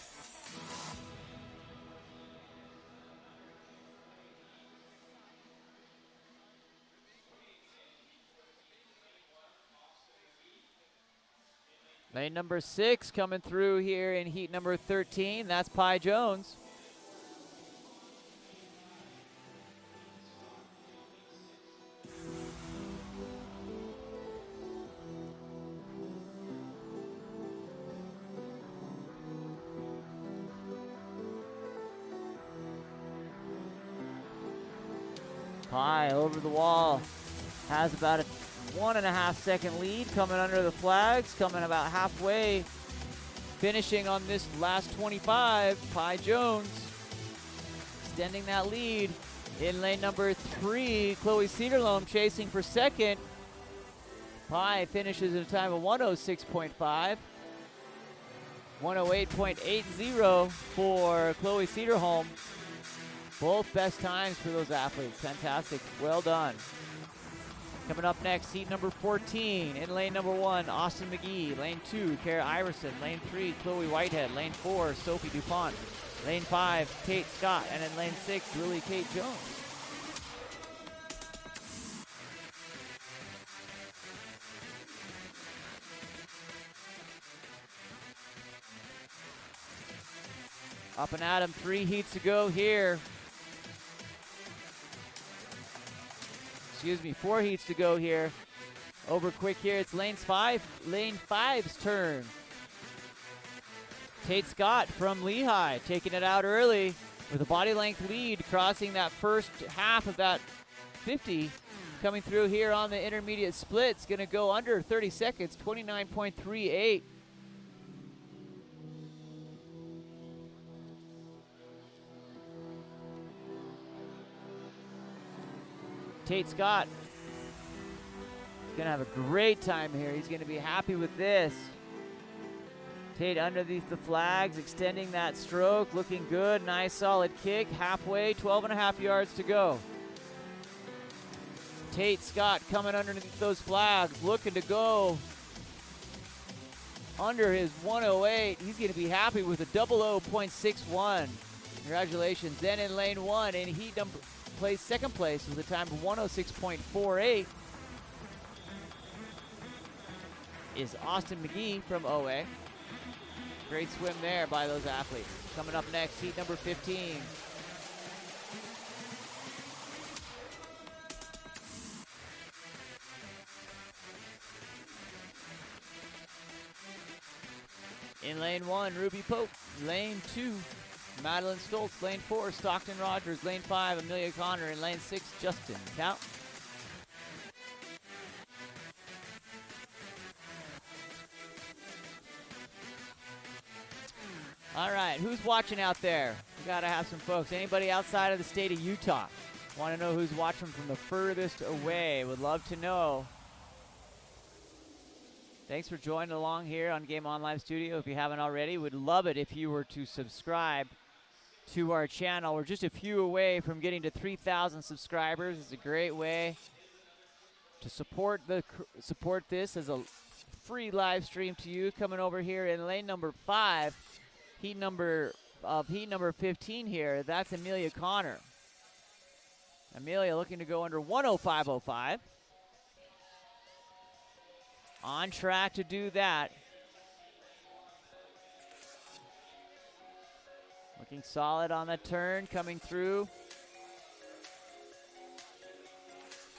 Lane number 6 coming through here in heat number 13. That's Pi Jones. Pi over the wall. Has about a 1.5 second lead coming under the flags, coming about halfway, finishing on this last 25. Pi Jones extending that lead in lane number 3. Chloe Cedarholm chasing for second. Pi finishes at a time of 1:06.5. 1:08.80 for Chloe Cedarholm. Both best times for those athletes. Fantastic. Well done. Coming up next, heat number 14. In lane number 1, Austin McGee. Lane 2, Kara Iverson. Lane 3, Chloe Whitehead. Lane 4, Sophie DuPont. Lane 5, Kate Scott. And in lane 6, Lily Kate Jones. Up and at 'em, 3 heats to go here. Excuse me, 4 heats to go here. Over quick here, it's lane 5's turn. Tate Scott from Lehigh taking it out early with a body length lead, crossing that first half of that 50. Coming through here on the intermediate split, it's gonna go under 30 seconds, 29.38. Tate Scott gonna have a great time here. He's gonna be happy with this. Tate underneath the flags, extending that stroke, looking good. Nice solid kick, halfway, 12.5 yards to go. Tate Scott coming underneath those flags, looking to go under his 1:08. He's gonna be happy with a 00.61. Congratulations. Then in lane 1, in heat number, plays second place with a time of 1:06.48 is Austin McGee from OA. Great swim there by those athletes. Coming up next, heat number 15. In lane 1, Ruby Pope. Lane 2, Madeline Stoltz. Lane 4, Stockton Rogers. Lane 5, Amelia Connor. In lane 6, Justin Count. All right, who's watching out there? We gotta have some folks. Anybody outside of the state of Utah? Want to know who's watching from the furthest away? Would love to know. Thanks for joining along here on Game On Live Studio. If you haven't already, would love it if you were to subscribe to our channel. We're just a few away from getting to 3,000 subscribers. It's a great way to support this as a free live stream to you. Coming over here in lane number 5, heat number 15 here. That's Amelia Connor. Amelia looking to go under 105.05. On track to do that. Looking solid on the turn, coming through.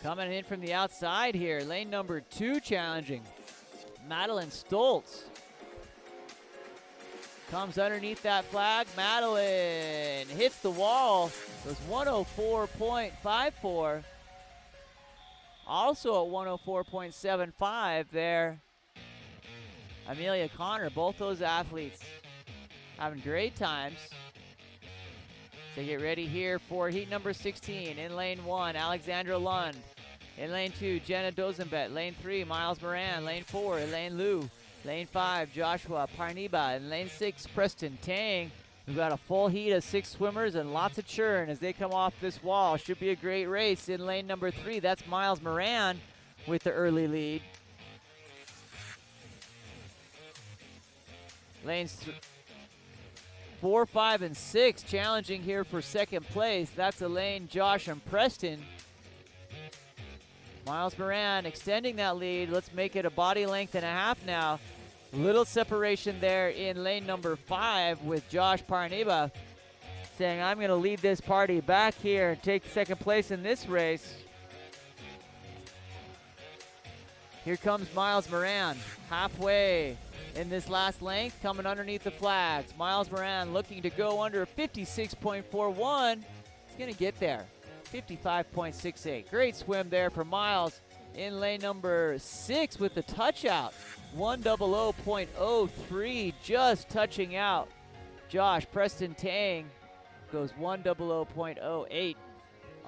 Coming in from the outside here, lane number 2 challenging. Madeline Stoltz. Comes underneath that flag. Madeline hits the wall. Goes 104.54. Also at 104.75 there. Amelia Connor, both those athletes having great times. So get ready here for heat number 16. In lane 1, Alexandra Lund. In lane 2, Jenna Dozenbet. Lane 3, Miles Moran. Lane 4, Elaine Liu. Lane 5, Joshua Parniba. In lane 6, Preston Tang. We've got a full heat of 6 swimmers and lots of churn as they come off this wall. Should be a great race. In lane number 3, that's Miles Moran with the early lead. Lanes 4, 5, and 6 challenging here for second place. That's Elaine, Josh, and Preston. Miles Moran extending that lead. Let's make it a body length and a half now. Little separation there in lane number 5 with Josh Parniba saying, I'm going to lead this party back here and take second place in this race. Here comes Miles Moran, halfway in this last length, coming underneath the flags. Miles Moran looking to go under 56.41. He's going to get there, 55.68. Great swim there for Miles in lane number 6 with the touch out. 100.03, just touching out. Josh Preston Tang goes 100.08.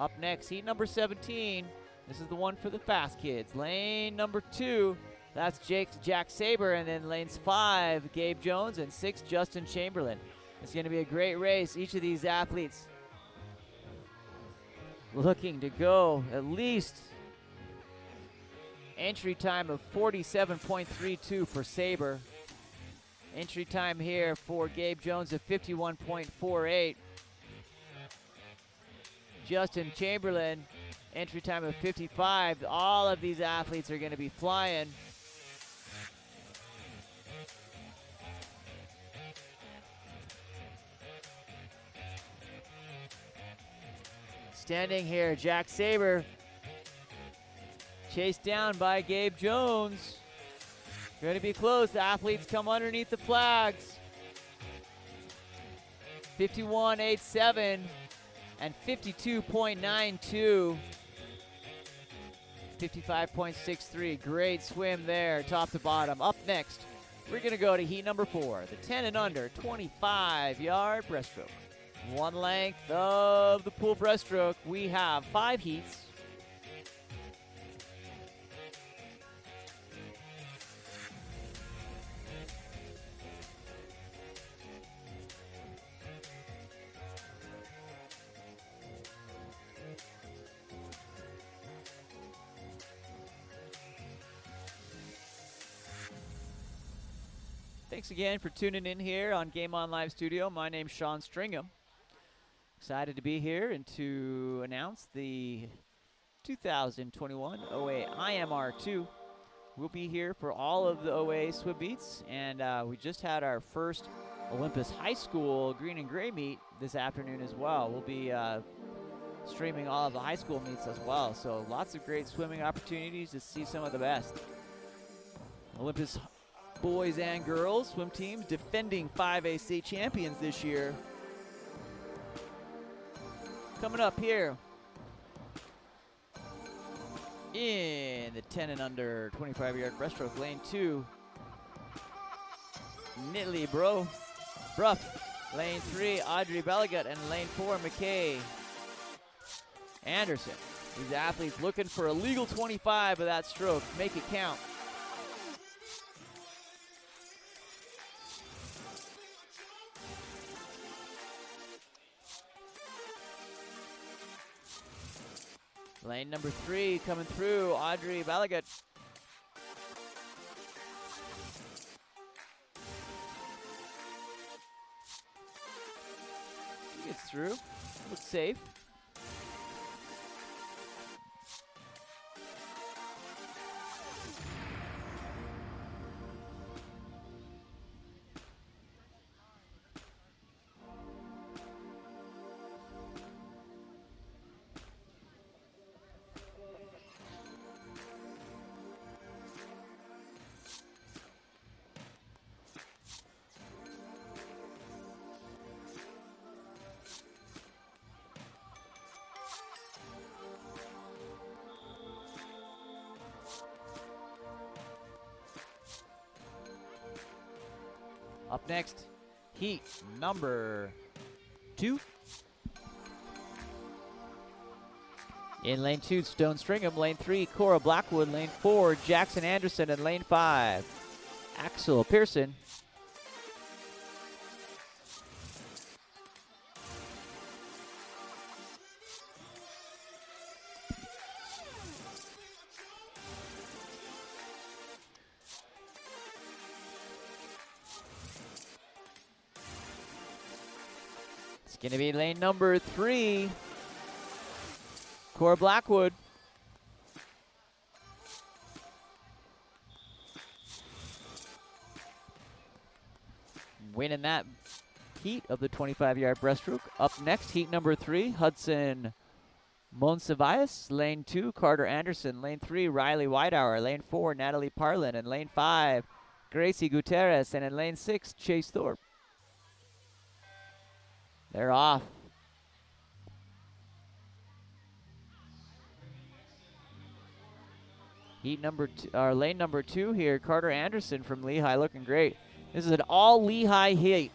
Up next, heat number 17. This is the one for the fast kids. Lane number 2, that's Jack Saber, and then lanes 5, Gabe Jones, and 6, Justin Chamberlain. It's going to be a great race. Each of these athletes looking to go at least entry time of 47.32 for Saber. Entry time here for Gabe Jones of 51.48. Justin Chamberlain, entry time of 55. All of these athletes are going to be flying. Standing here, Jack Saber, chased down by Gabe Jones. Going to be close. The athletes come underneath the flags. 51.87 and 52.92. 55.63. Great swim there, top to bottom. Up next, we're going to go to heat number 4, the 10 and under 25-yard breaststroke. One length of the pool breaststroke. We have 5 heats. Thanks again for tuning in here on Game On Live Studio. My name's Sean Stringham. Excited to be here and to announce the 2021 OA IMR 2 We'll be here for all of the OA swim meets, and we just had our first Olympus High School green and gray meet this afternoon as well. We'll be streaming all of the high school meets as well, so lots of great swimming opportunities to see some of the best. Olympus boys and girls swim teams defending 5A state champions this year. Coming up here in the 10 and under 25-yard breaststroke, lane 2, Nitley Bruff. Lane 3, Audrey Belagut, and lane 4, McKay Anderson. These athletes looking for a legal 25 of that stroke. Make it count. Lane number 3 coming through, Audrey Belagut. She gets through, looks safe. Up next, heat number 2. In lane 2, Stone Stringham. Lane 3, Cora Blackwood. Lane 4, Jackson Anderson. And lane 5, Axel Pearson. Going to be lane number 3, Cora Blackwood. Winning that heat of the 25-yard breaststroke. Up next, heat number 3, Hudson Monsivias. Lane 2, Carter Anderson. Lane 3, Riley Whitehour. Lane 4, Natalie Parlin. And lane 5, Gracie Gutierrez. And in lane 6, Chase Thorpe. They're off. Heat number 2, or lane number 2 here, Carter Anderson from Lehigh, looking great. This is an all Lehigh heat.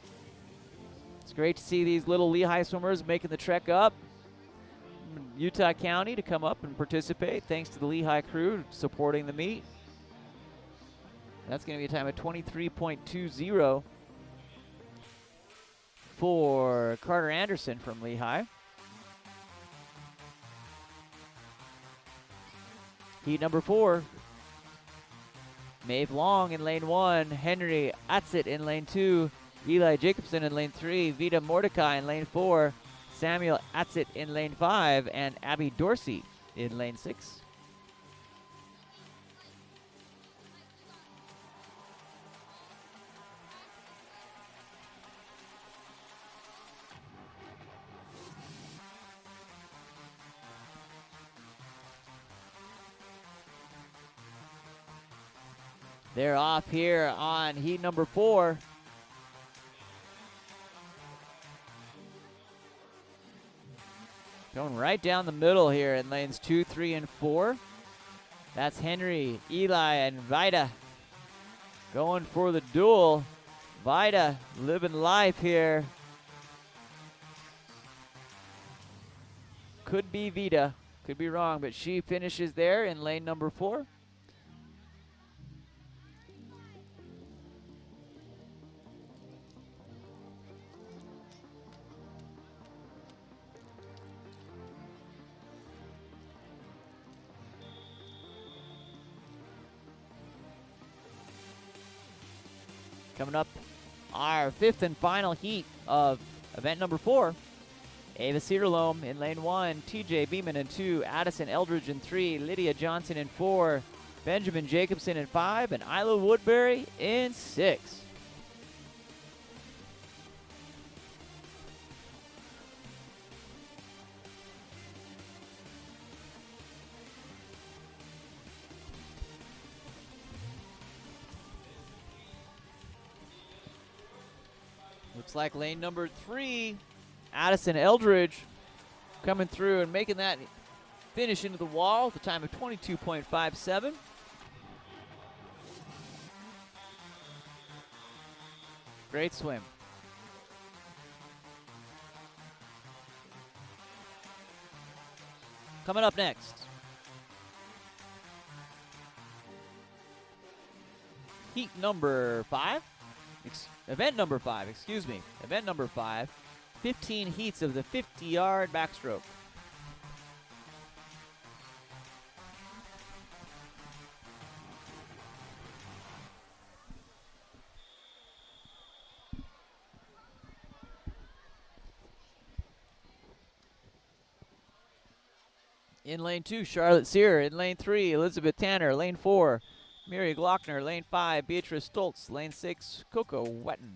It's great to see these little Lehigh swimmers making the trek up Utah County to come up and participate. Thanks to the Lehigh crew supporting the meet. That's going to be a time of 23.20. For Carter Anderson from Lehigh. Heat number 4, Maeve Long in lane 1, Henry Atzit in lane 2, Eli Jacobson in lane 3, Vita Mordecai in lane 4, Samuel Atzit in lane 5, and Abby Dorsey in lane 6. They're off here on heat number 4. Going right down the middle here in lanes 2, 3, and 4. That's Henry, Eli, and Vida going for the duel. Vida living life here. Could be Vida, could be wrong, but she finishes there in lane number 4. Coming up, our 5th and final heat of event number 4. Ava Cedarloam in lane 1, TJ Beeman in 2, Addison Eldridge in 3, Lydia Johnson in 4, Benjamin Jacobson in 5, and Isla Woodbury in 6. Looks like lane number 3, Addison Eldridge coming through and making that finish into the wall at the time of 22.57. Great swim. Coming up next, heat number 5, event number 5, excuse me, event number 5, 15 heats of the 50-yard backstroke. In lane 2, Charlotte Sear. In lane 3, Elizabeth Tanner. Lane 4, Mary Glockner. Lane 5, Beatrice Stoltz. Lane 6, Coco Wetton.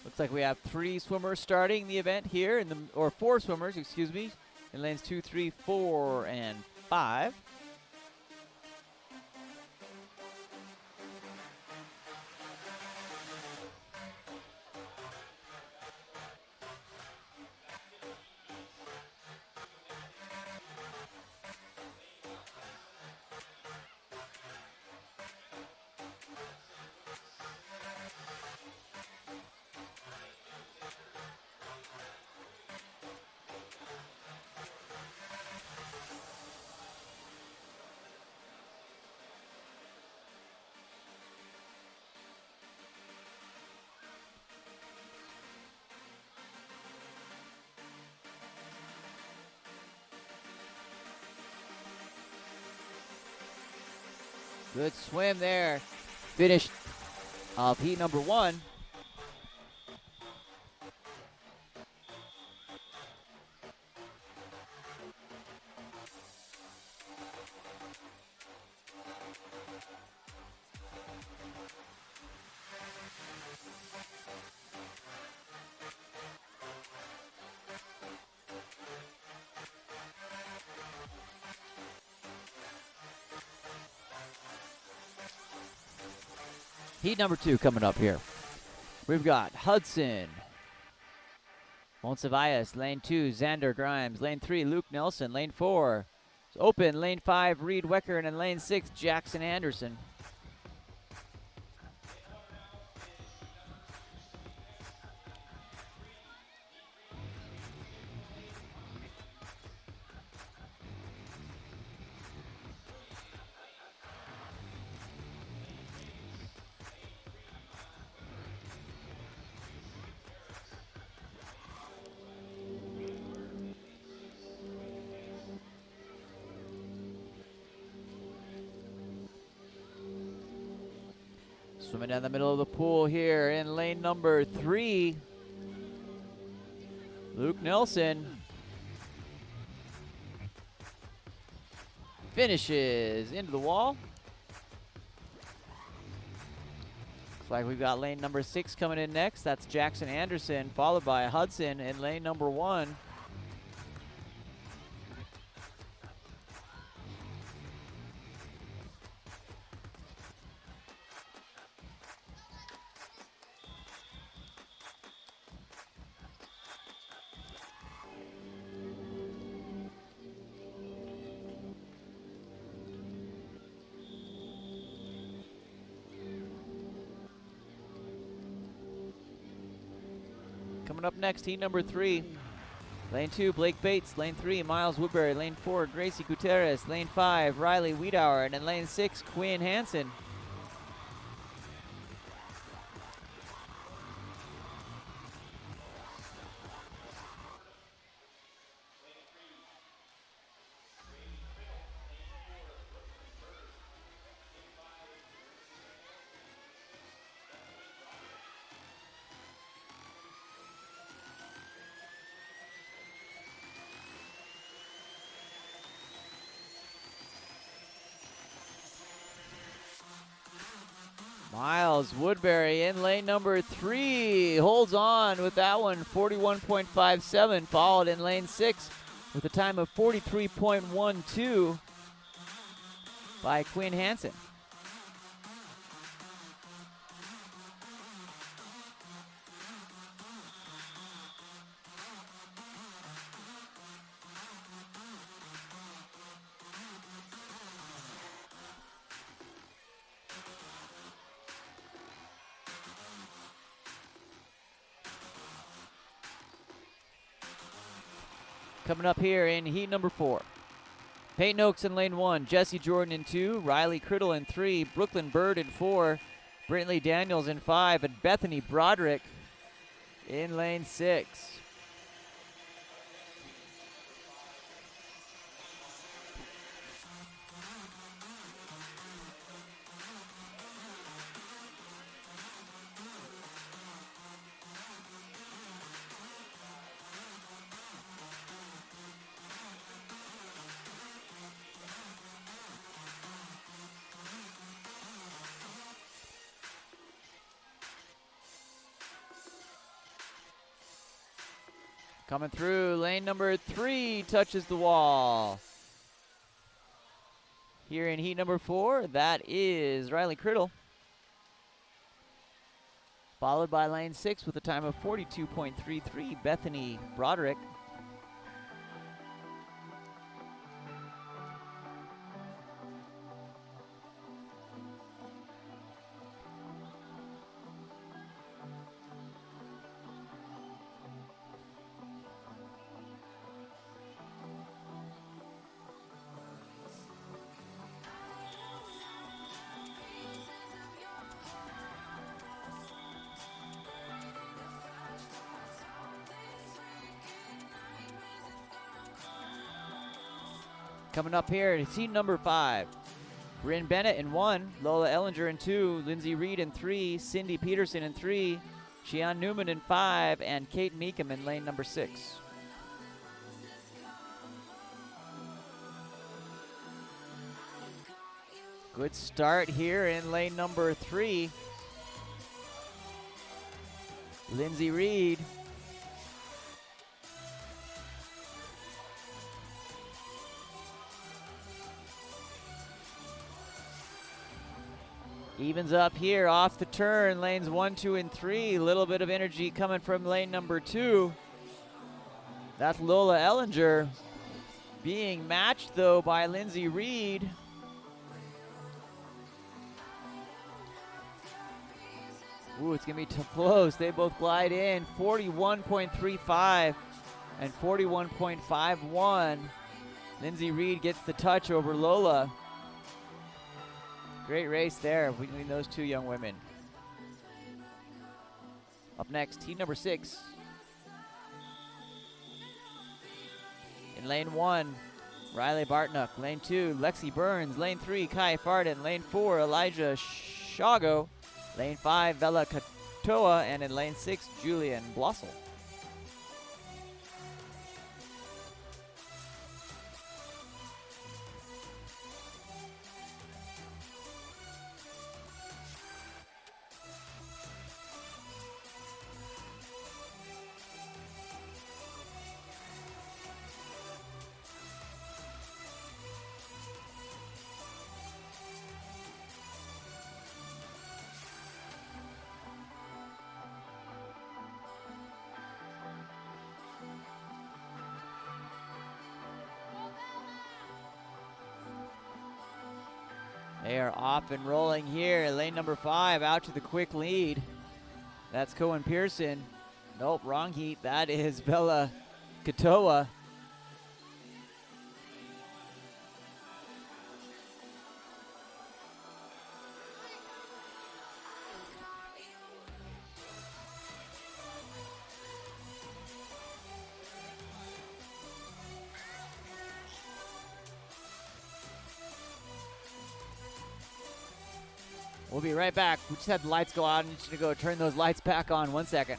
Looks like we have 3 swimmers starting the event here, or 4 swimmers, excuse me, in lanes 2, 3, 4, and 5. Good swim there. Finish of heat number 1. Heat number 2 coming up here. We've got Hudson, Monsivais, lane 2, Xander Grimes, lane 3, Luke Nelson, lane 4, it's open, lane 5, Reed Wecker, and in lane 6, Jackson Anderson. Swimming down the middle of the pool here in lane number 3, Luke Nelson finishes into the wall. Looks like we've got lane number 6 coming in next. That's Jackson Anderson, followed by Hudson in lane number 1. Coming up next, heat number 3. Lane 2, Blake Bates. Lane 3, Miles Woodbury. Lane 4, Gracie Gutierrez. Lane 5, Riley Wiedauer. And in lane 6, Quinn Hansen. Miles Woodbury in lane number 3 holds on with that one, 41.57, followed in lane 6 with a time of 43.12 by Quinn Hansen. Coming up here in heat number 4. Peyton Oaks in lane 1, Jesse Jordan in 2, Riley Criddle in 3, Brooklyn Bird in 4, Brintley Daniels in 5, and Bethany Broderick in lane 6. Coming through, lane number 3 touches the wall. Here in heat number 4, that is Riley Criddle. Followed by lane 6 with a time of 42.33, Bethany Broderick. Coming up here, it's heat number 5. Bryn Bennett in 1, Lola Ellinger in 2, Lindsay Reed in 3, Cindy Peterson in 3, Shion Newman in 5, and Kate Meekum in lane number 6. Good start here in lane number 3. Lindsay Reed. Evens up here off the turn, lanes 1, 2, and 3. Little bit of energy coming from lane number 2. That's Lola Ellinger being matched though by Lindsay Reed. Ooh, it's gonna be close. They both glide in, 41.35 and 41.51. Lindsay Reed gets the touch over Lola. Great race there between those two young women. Up next, heat number 6. In lane 1, Riley Bartnock. Lane 2, Lexi Burns. Lane 3, Kai Farden. Lane 4, Elijah Shago. Lane 5, Bella Katoa. And in lane 6, Julian Blossel. They are off and rolling here. Lane number 5 out to the quick lead. That's Cohen Pearson. Nope, wrong heat. That is Bella Katoa. We'll be right back. We just had the lights go out. I need you to go turn those lights back on. 1 second.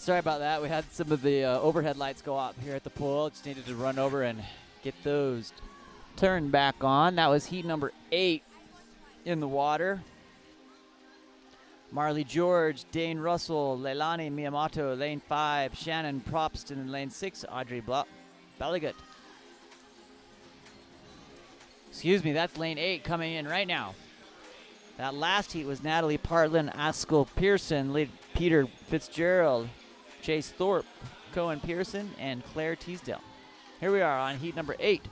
Sorry about that. We had some of the overhead lights go up here at the pool. Just needed to run over and get those turned back on. That was heat number 8 in the water. Marley George, Dane Russell, Leilani Miyamoto, lane 5. Shannon Probst in lane 6. Audrey Belligut. Excuse me, that's lane 8 coming in right now. That last heat was Natalie Partlin, Askell Pearson, Peter Fitzgerald, Chase Thorpe, Cohen Pearson, and Claire Teasdale. Here we are on heat number 8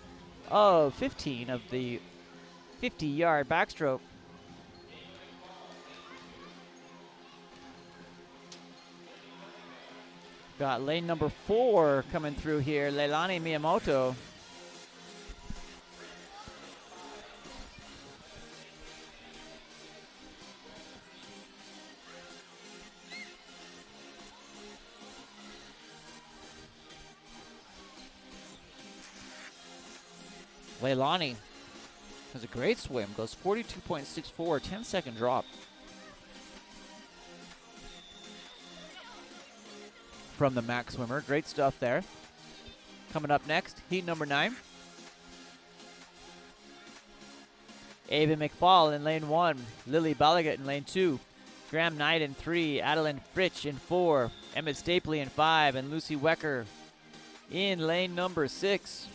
of 15 of the 50-yard backstroke. Got lane number 4 coming through here, Leilani Miyamoto. Leilani has a great swim, goes 42.64, 10-second drop. From the max swimmer, great stuff there. Coming up next, heat number 9. Ava McFall in lane 1, Lily Balligat in lane 2, Graham Knight in 3, Adeline Fritsch in 4, Emmett Stapley in 5, and Lucy Wecker in lane number 6.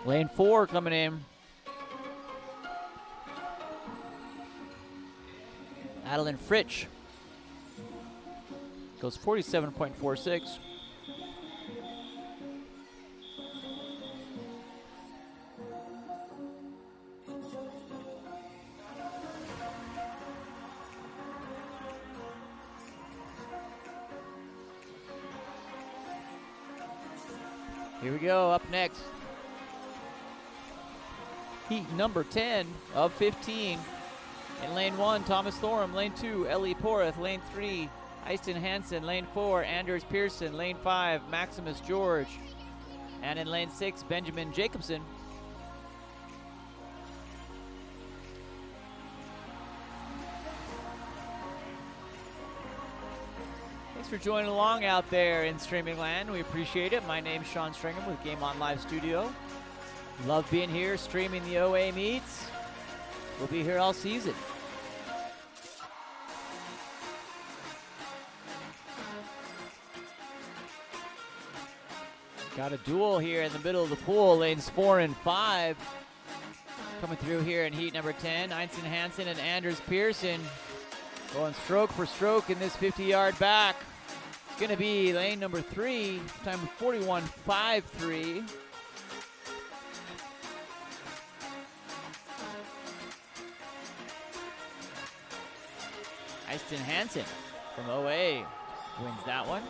Lane 4 coming in. Adeline Fritsch goes 47.46. Here we go, up next. Heat number 10 of 15. In lane 1, Thomas Thorham. Lane 2, Ellie Porth. Lane 3, Easton Hansen. Lane 4, Anders Pearson. Lane 5, Maximus George. And in lane 6, Benjamin Jacobson. Thanks for joining along out there in streaming land. We appreciate it. My name's Sean Stringham with Game On Live Studio. Love being here, streaming the OA meets. We'll be here all season. Got a duel here in the middle of the pool, lanes 4 and 5. Coming through here in heat number 10, Einstein Hansen and Anders Pearson going stroke for stroke in this 50-yard back. It's gonna be lane number 3, time of 41.53. Easton Hansen from OA wins that one.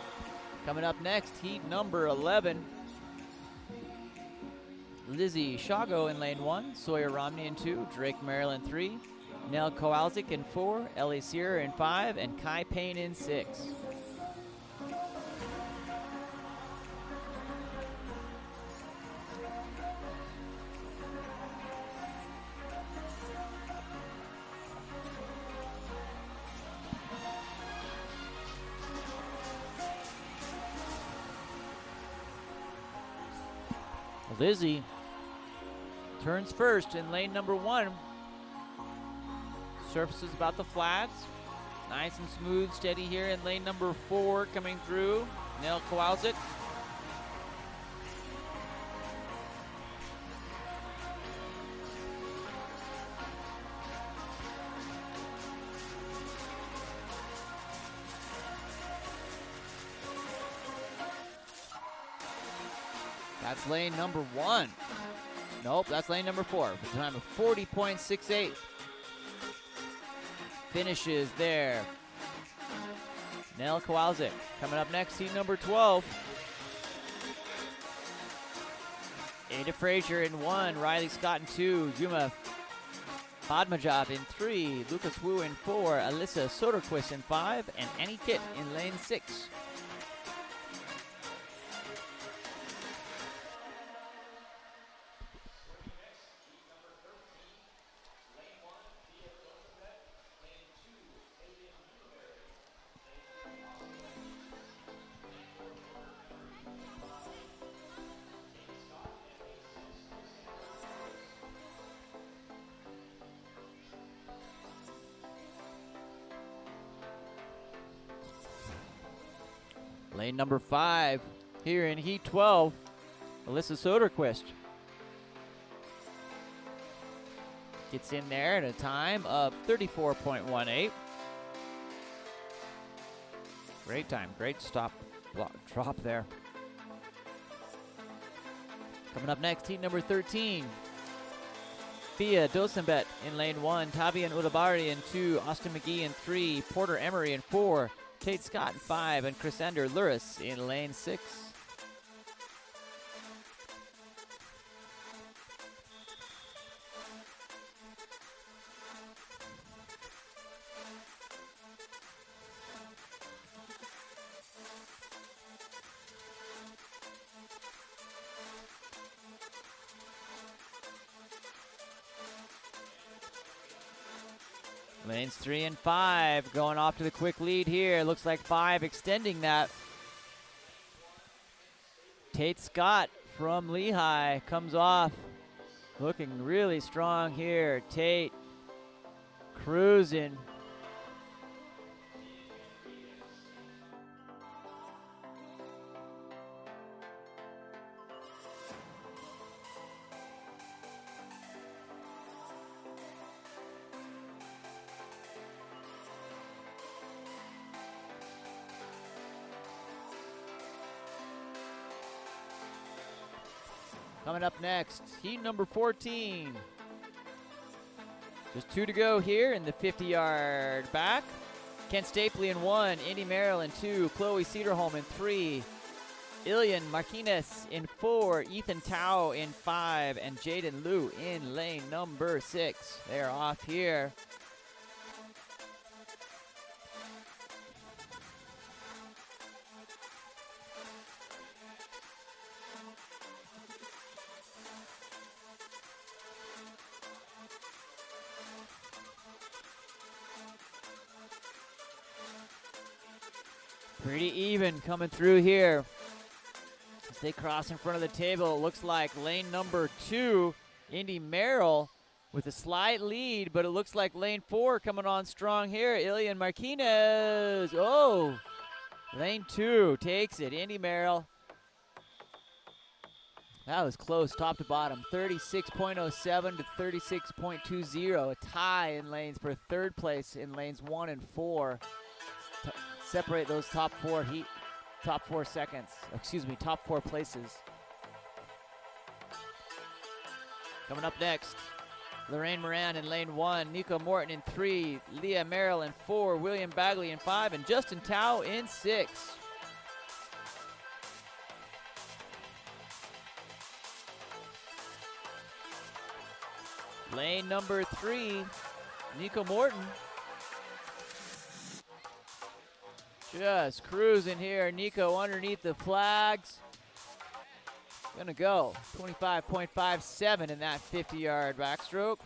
Coming up next, heat number 11. Lizzie Shago in lane 1, Sawyer Romney in 2, Drake Merrill in 3, Nell Kowalczyk in 4, Ellie Searer in 5, and Kai Payne in 6. Lizzie turns first in lane number 1. Surfaces about the flats. Nice and smooth, steady here in lane number 4 coming through. Nell Kowalczyk. That's lane number 1. Nope, that's lane number 4. With a time of 40.68. Finishes there. Nell Kowalczyk. Coming up next, heat number 12. Ada Frazier in 1, Riley Scott in 2, Yuma Badmajab in 3, Lucas Wu in 4, Alyssa Soderquist in 5, and Annie Kitt in lane 6. Lane number 5 here in heat 12, Alyssa Soderquist. Gets in there at a time of 34.18. Great time, great stop, drop there. Coming up next, heat number 13. Fia Dosenbet in lane 1, Tavian Udabari in 2, Austin McGee in 3, Porter Emery in 4, Kate Scott in 5, and Chrysander Luris in lane 6. Lanes 3 and 5 going off to the quick lead here. Looks like 5 extending that. Tate Scott from Lehigh comes off. Looking really strong here. Tate cruising. Coming up next, heat number 14. Just 2 to go here in the 50-yard back. Kent Stapley in 1, Indy Merrill in 2, Chloe Cedarholm in 3, Ilian Martinez in 4, Ethan Tao in 5, and Jaden Liu in lane number 6. They're off here. Pretty even coming through here. As they cross in front of the table, it looks like lane number 2, Indy Merrill, with a slight lead, but it looks like lane 4 coming on strong here. Ilian Martinez. Oh, lane 2 takes it. Indy Merrill. That was close, top to bottom. 36.07 to 36.20. A tie in lanes for 3rd place in lanes 1 and 4. Separate those top 4 places. Coming up next, Lorraine Moran in lane 1, Nico Morton in 3, Leah Merrill in 4, William Bagley in 5, and Justin Tao in 6. Lane number 3, Nico Morton. Just cruising here. Nico underneath the flags. Gonna go 25.57 in that 50-yard backstroke.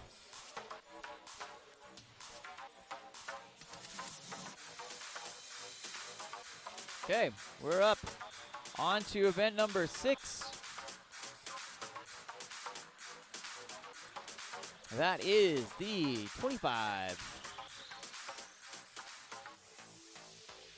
Okay, we're up on to event number 6. That is the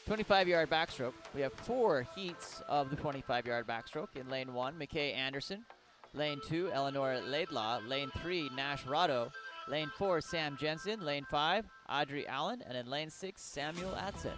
25-yard backstroke. We have 4 heats of the 25-yard backstroke. In lane 1, McKay Anderson. Lane 2, Eleanor Laidlaw. Lane 3, Nash Rado. Lane 4, Sam Jensen. Lane 5, Audrey Allen. And in lane 6, Samuel Atson.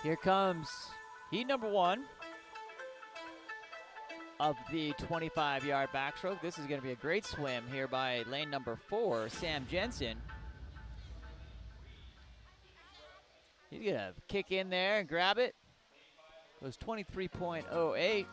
Here comes heat number 1 of the 25-yard backstroke. This is going to be a great swim here by lane number 4, Sam Jensen. He's going to kick in there and grab it. Goes 23.08.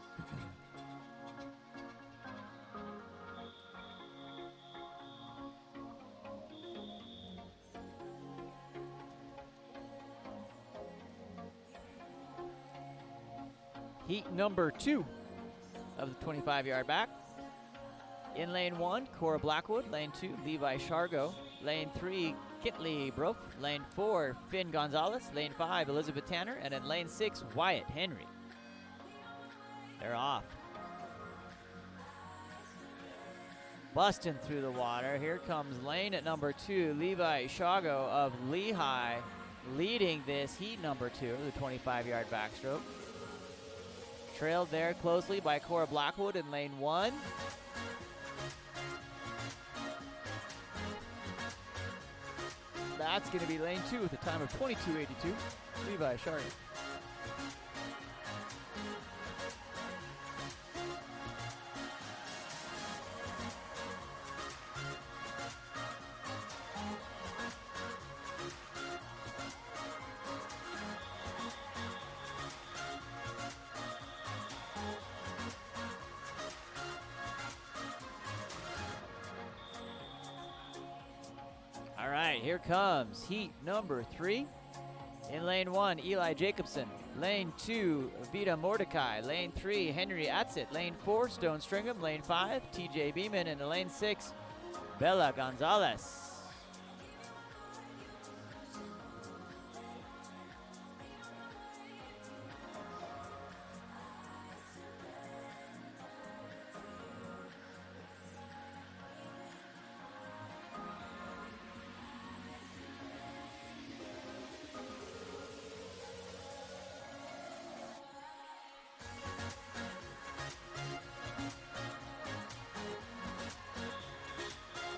Heat number 2 of the 25-yard back. In lane 1, Cora Blackwood. Lane 2, Levi Shargo. Lane 3, Kitley Brof. Lane 4, Finn Gonzalez. Lane 5, Elizabeth Tanner. And in lane 6, Wyatt Henry. They're off. Busting through the water. Here comes lane at number 2, Levi Shargo of Lehigh, leading this heat number 2, the 25-yard backstroke. Trailed there closely by Cora Blackwood in lane 1. That's going to be lane 2 with a time of 22.82. Levi Shargo. All right, here comes heat number 3. In lane 1, Eli Jacobson. Lane 2, Vita Mordecai. Lane 3, Henry Atzit. Lane 4, Stone Stringham. Lane 5, TJ Beeman. And in lane 6, Bella Gonzalez.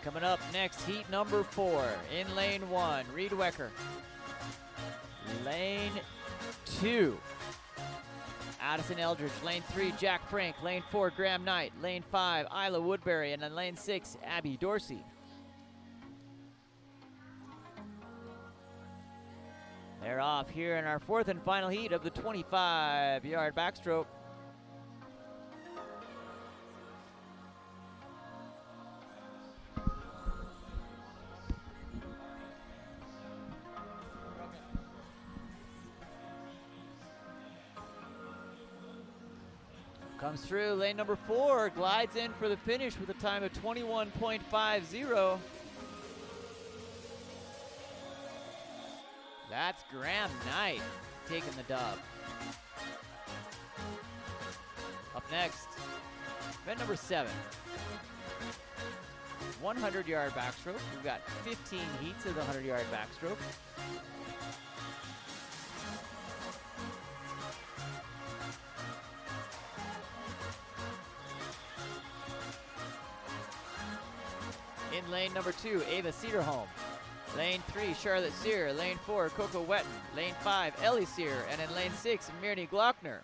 Coming up next, heat number 4. In lane 1, Reed Wecker. Lane 2, Addison Eldridge. Lane 3, Jack Frank. Lane 4, Graham Knight. Lane 5, Isla Woodbury. And in lane 6, Abby Dorsey. They're off here in our 4th and final heat of the 25-yard backstroke. Comes through lane number 4, glides in for the finish with a time of 21.50. That's Graham Knight taking the dub. Up next, event number 7. 100-yard backstroke. We've got 15 heats of the 100-yard backstroke. In lane number 2, Ava Cedarholm. Lane 3, Charlotte Sear. Lane 4, Coco Wetton. Lane 5, Ellie Sear. And in lane 6, Mirny Glockner.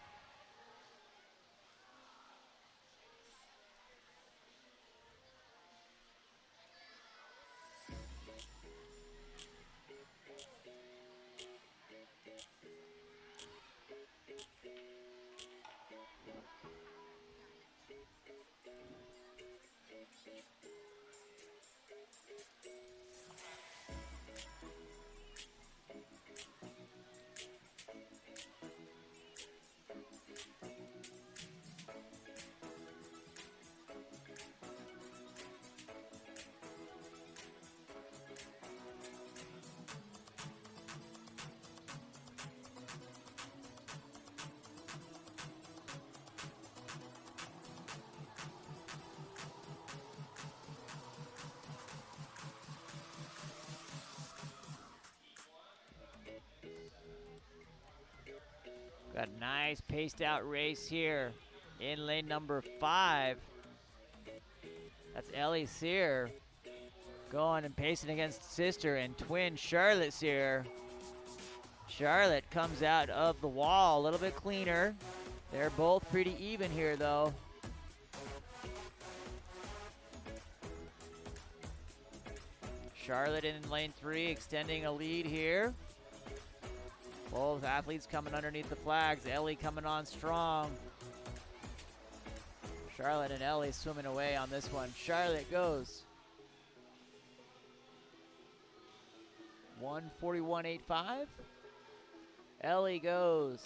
Got a nice paced out race here in lane number 5. That's Ellie Sear going and pacing against sister and twin Charlotte Sear. Charlotte comes out of the wall a little bit cleaner. They're both pretty even here, though. Charlotte in lane 3, extending a lead here. Both athletes coming underneath the flags. Ellie coming on strong. Charlotte and Ellie swimming away on this one. Charlotte goes 1:41.85. Ellie goes.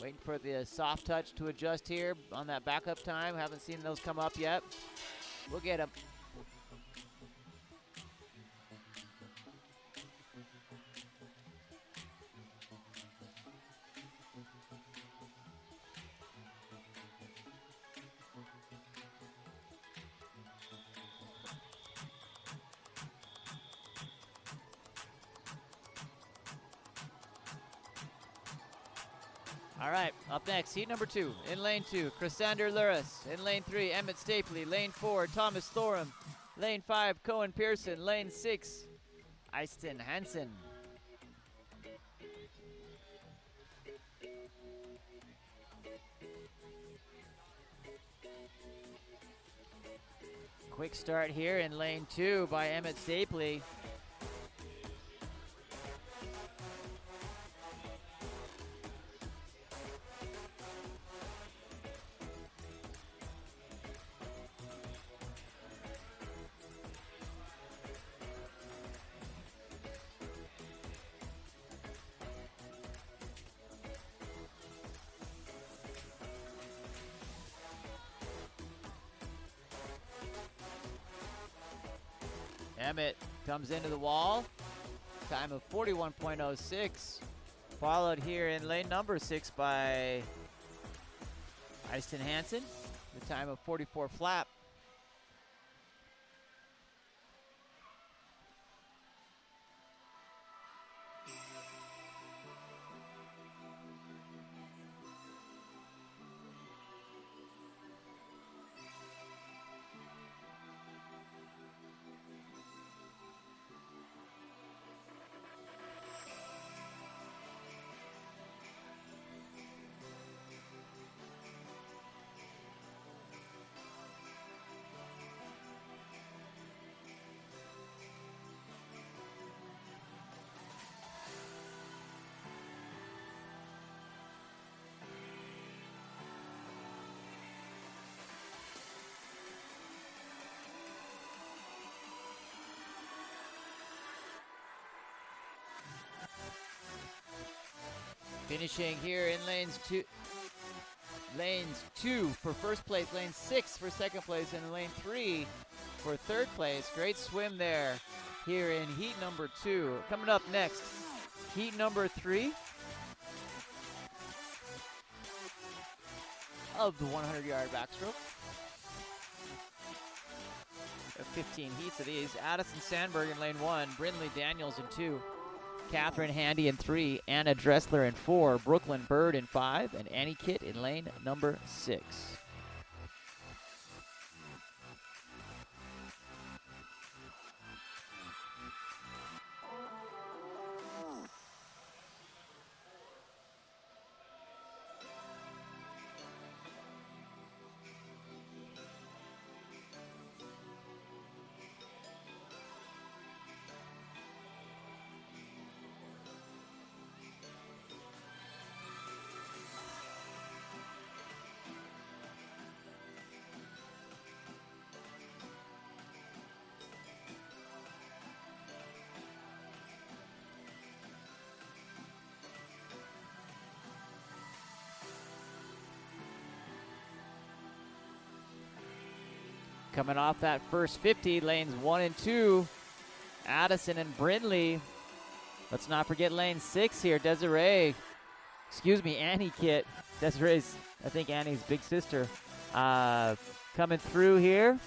Waiting for the soft touch to adjust here on that backup time. Haven't seen those come up yet. We'll get them. All right, up next, heat number 2. In lane 2, Chrysander Luris. In lane 3, Emmett Stapley. Lane 4, Thomas Thorham. Lane 5, Cohen Pearson. Lane 6, Eiston Hansen. Quick start here in lane 2 by Emmett Stapley. Emmett comes into the wall. Time of 41.06. Followed here in lane number 6 by Eiston Hansen. The time of 44 flap. Finishing here in lanes 2 for first place, lane 6 for second place, and lane 3 for third place. Great swim there here in heat number 2. Coming up next, heat number 3 of the 100-yard backstroke. There are 15 heats of these. Addison Sandberg in lane 1, Brindley Daniels in 2. Catherine Handy in 3, Anna Dressler in 4, Brooklyn Bird in 5, and Annie Kitt in lane number 6. Coming off that first 50, lanes 1 and 2, Addison and Brindley. Let's not forget lane 6 here, Annie Kitt. Desiree's, I think, Annie's big sister. Coming through here.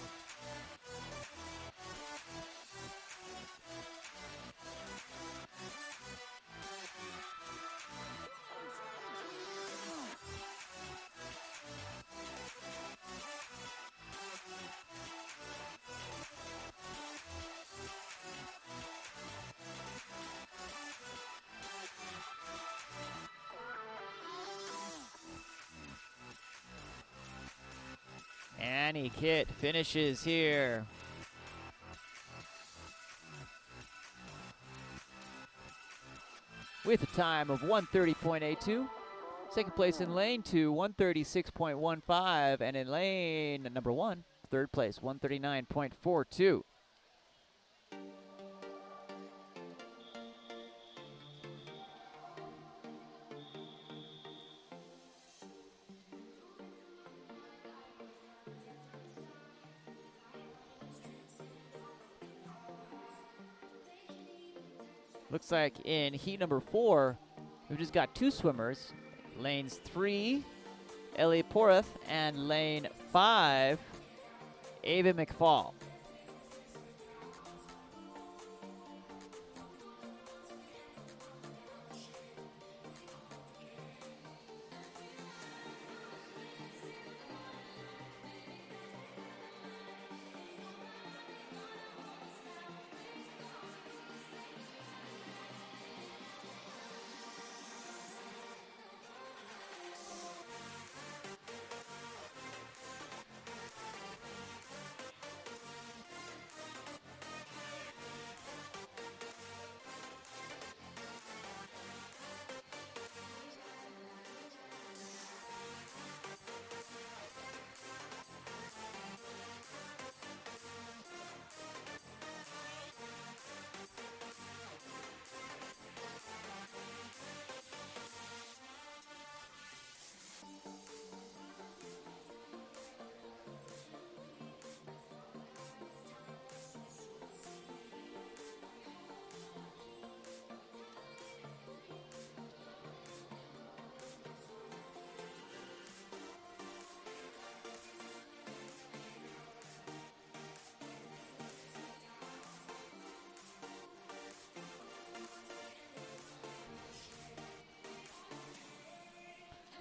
Annie Kitt finishes here. With a time of 1:30.82. Second place in lane 2, 1:36.15. And in lane number 1, third place, 1:39.42. Looks like in heat number 4, we've just got 2 swimmers. Lanes 3, Ellie Porath, and lane 5, Ava McFall.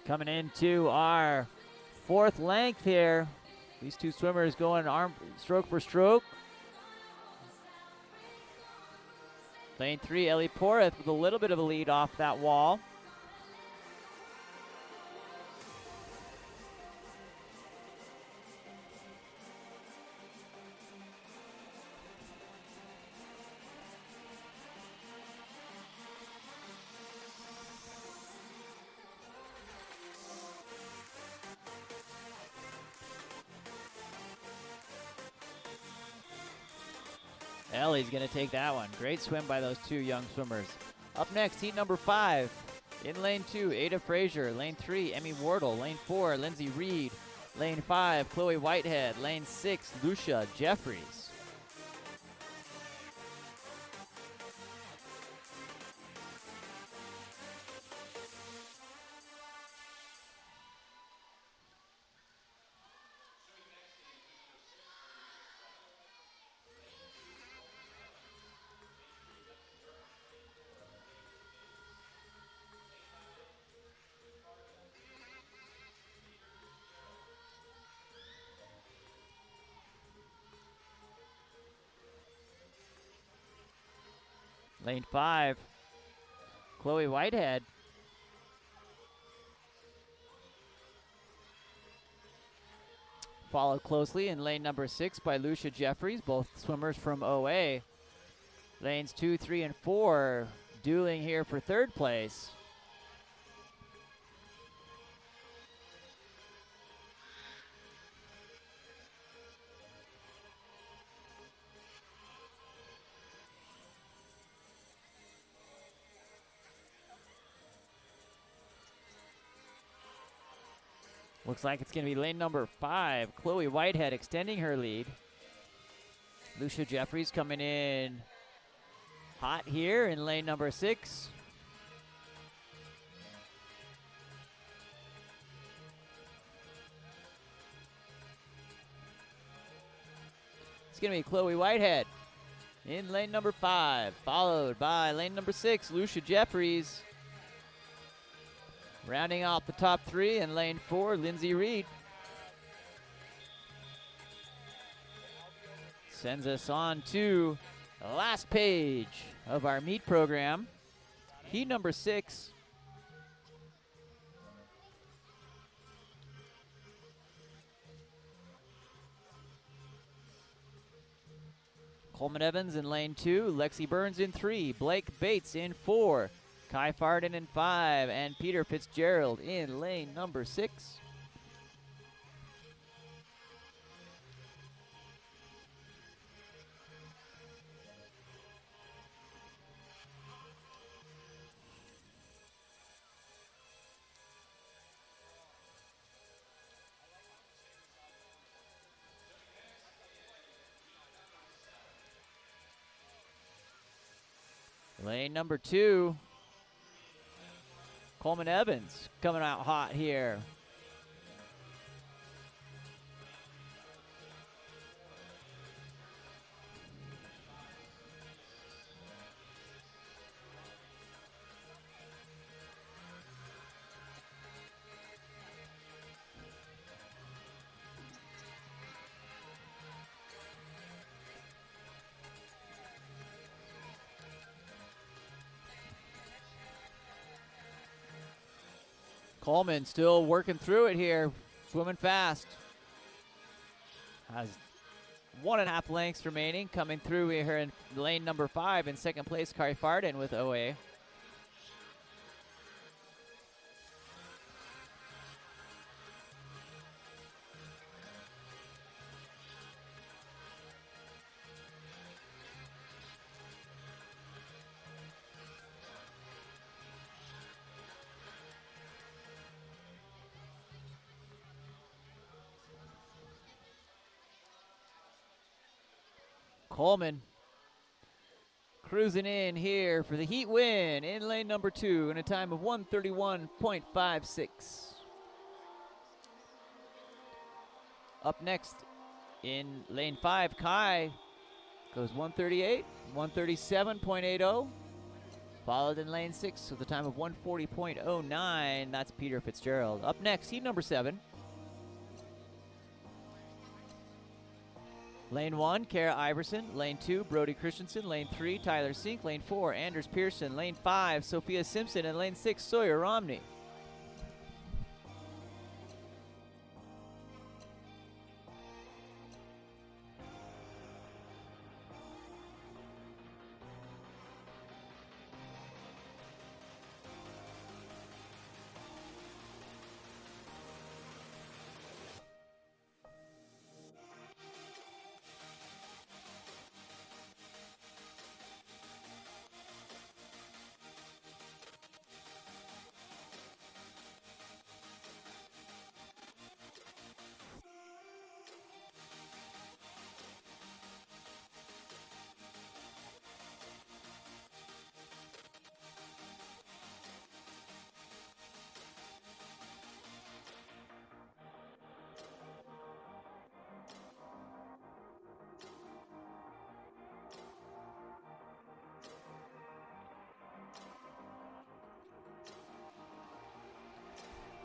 Coming into our 4th length here. These 2 swimmers going arm stroke for stroke. Lane 3, Ellie Porath with a little bit of a lead off that wall. Ellie's going to take that one. Great swim by those 2 young swimmers. Up next, heat number 5. In lane 2, Ada Frazier. Lane 3, Emmy Wardle. Lane 4, Lindsay Reed. Lane 5, Chloe Whitehead. Lane 6, Lucia Jeffries. Lane 5, Chloe Whitehead. Followed closely in lane number 6 by Lucia Jeffries, both swimmers from OA. Lanes 2, 3, and 4 dueling here for 3rd place. Looks like it's going to be lane number 5, Chloe Whitehead extending her lead. Lucia Jeffries coming in hot here in lane number 6. It's going to be Chloe Whitehead in lane number 5, followed by lane number 6, Lucia Jeffries. Rounding out the top 3 in lane 4, Lindsay Reed. Sends us on to the last page of our meet program. Heat number 6. Coleman Evans in lane 2, Lexi Burns in 3, Blake Bates in 4, Kai Farden in 5, and Peter Fitzgerald in lane number 6. Lane number 2, Coleman Evans coming out hot here. Coleman still working through it here, swimming fast. Has 1.5 lengths remaining, coming through here in lane number 5 in second place, Kai Farden with OA. Coleman cruising in here for the heat win in lane number 2 in a time of 1:31.56. Up next in lane 5, Kai goes 1:38, 1:37.80. Followed in lane 6 with a time of 1:40.09. That's Peter Fitzgerald. Up next, heat number 7. Lane 1, Kara Iverson. Lane 2, Brody Christensen. Lane 3, Tyler Sink. Lane 4, Anders Pearson. Lane 5, Sophia Simpson. And lane 6, Sawyer Romney.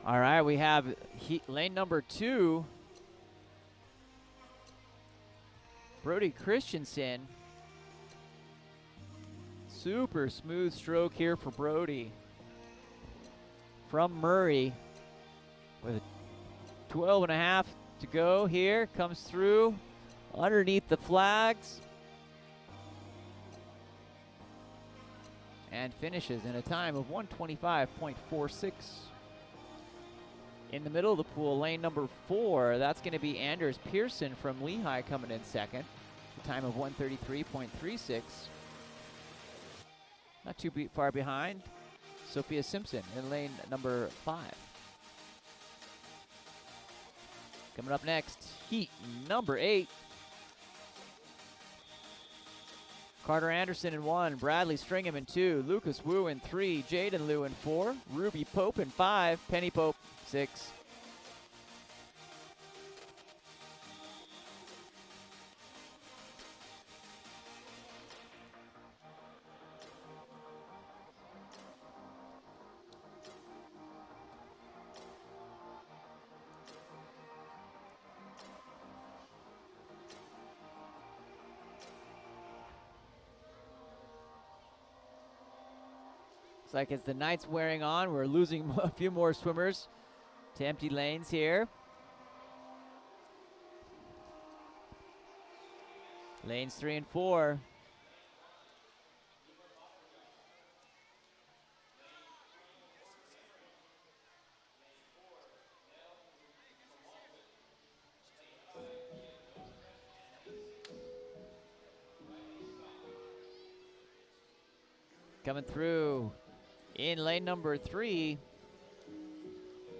All right, we have lane number 2, Brody Christensen. Super smooth stroke here for Brody. From Murray with 12.5 to go here. Comes through underneath the flags. And finishes in a time of 1:25.46. In the middle of the pool, lane number 4, that's going to be Anders Pearson from Lehigh coming in second. A time of 1:33.36. Not too far behind, Sophia Simpson in lane number 5. Coming up next, heat number 8. Carter Anderson in 1, Bradley Stringham in 2, Lucas Wu in 3, Jaden Liu in 4, Ruby Pope in 5, Penny Pope 6. Looks like as the night's wearing on, we're losing a few more swimmers to empty lanes here. Lanes 3 and 4. Coming through in lane number 3,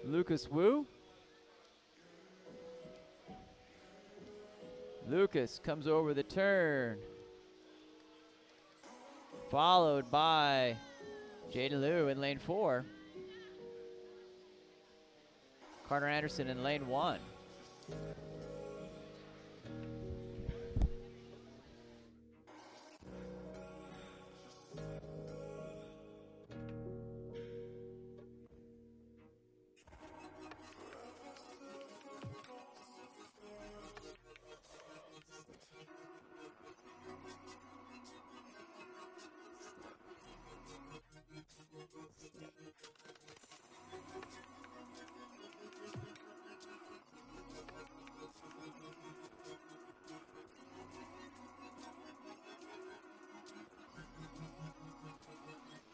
Lucas Wu. Lucas comes over the turn, followed by Jaden Liu in lane 4. Carter Anderson in lane 1.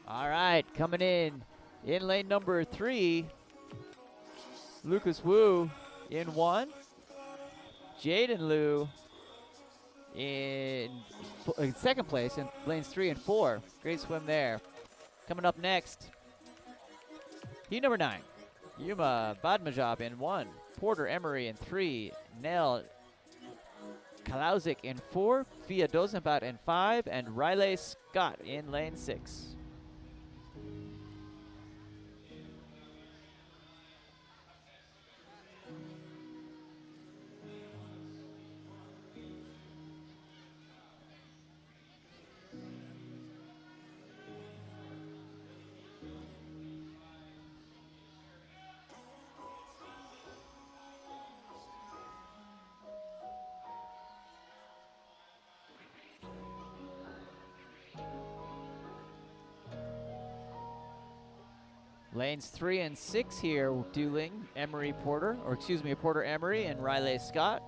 All right, coming in lane number 3, Lucas Wu in 1. Jaden Liu in second place in lanes 3 and 4. Great swim there. Coming up next, heat number 9, Yuma Badmajab in 1. Porter Emery in 3. Nell Kalauzik in 4. Fia Dozenbat in 5. And Riley Scott in lane 6. Lanes 3 and 6 here, dueling Porter Emery and Riley Scott.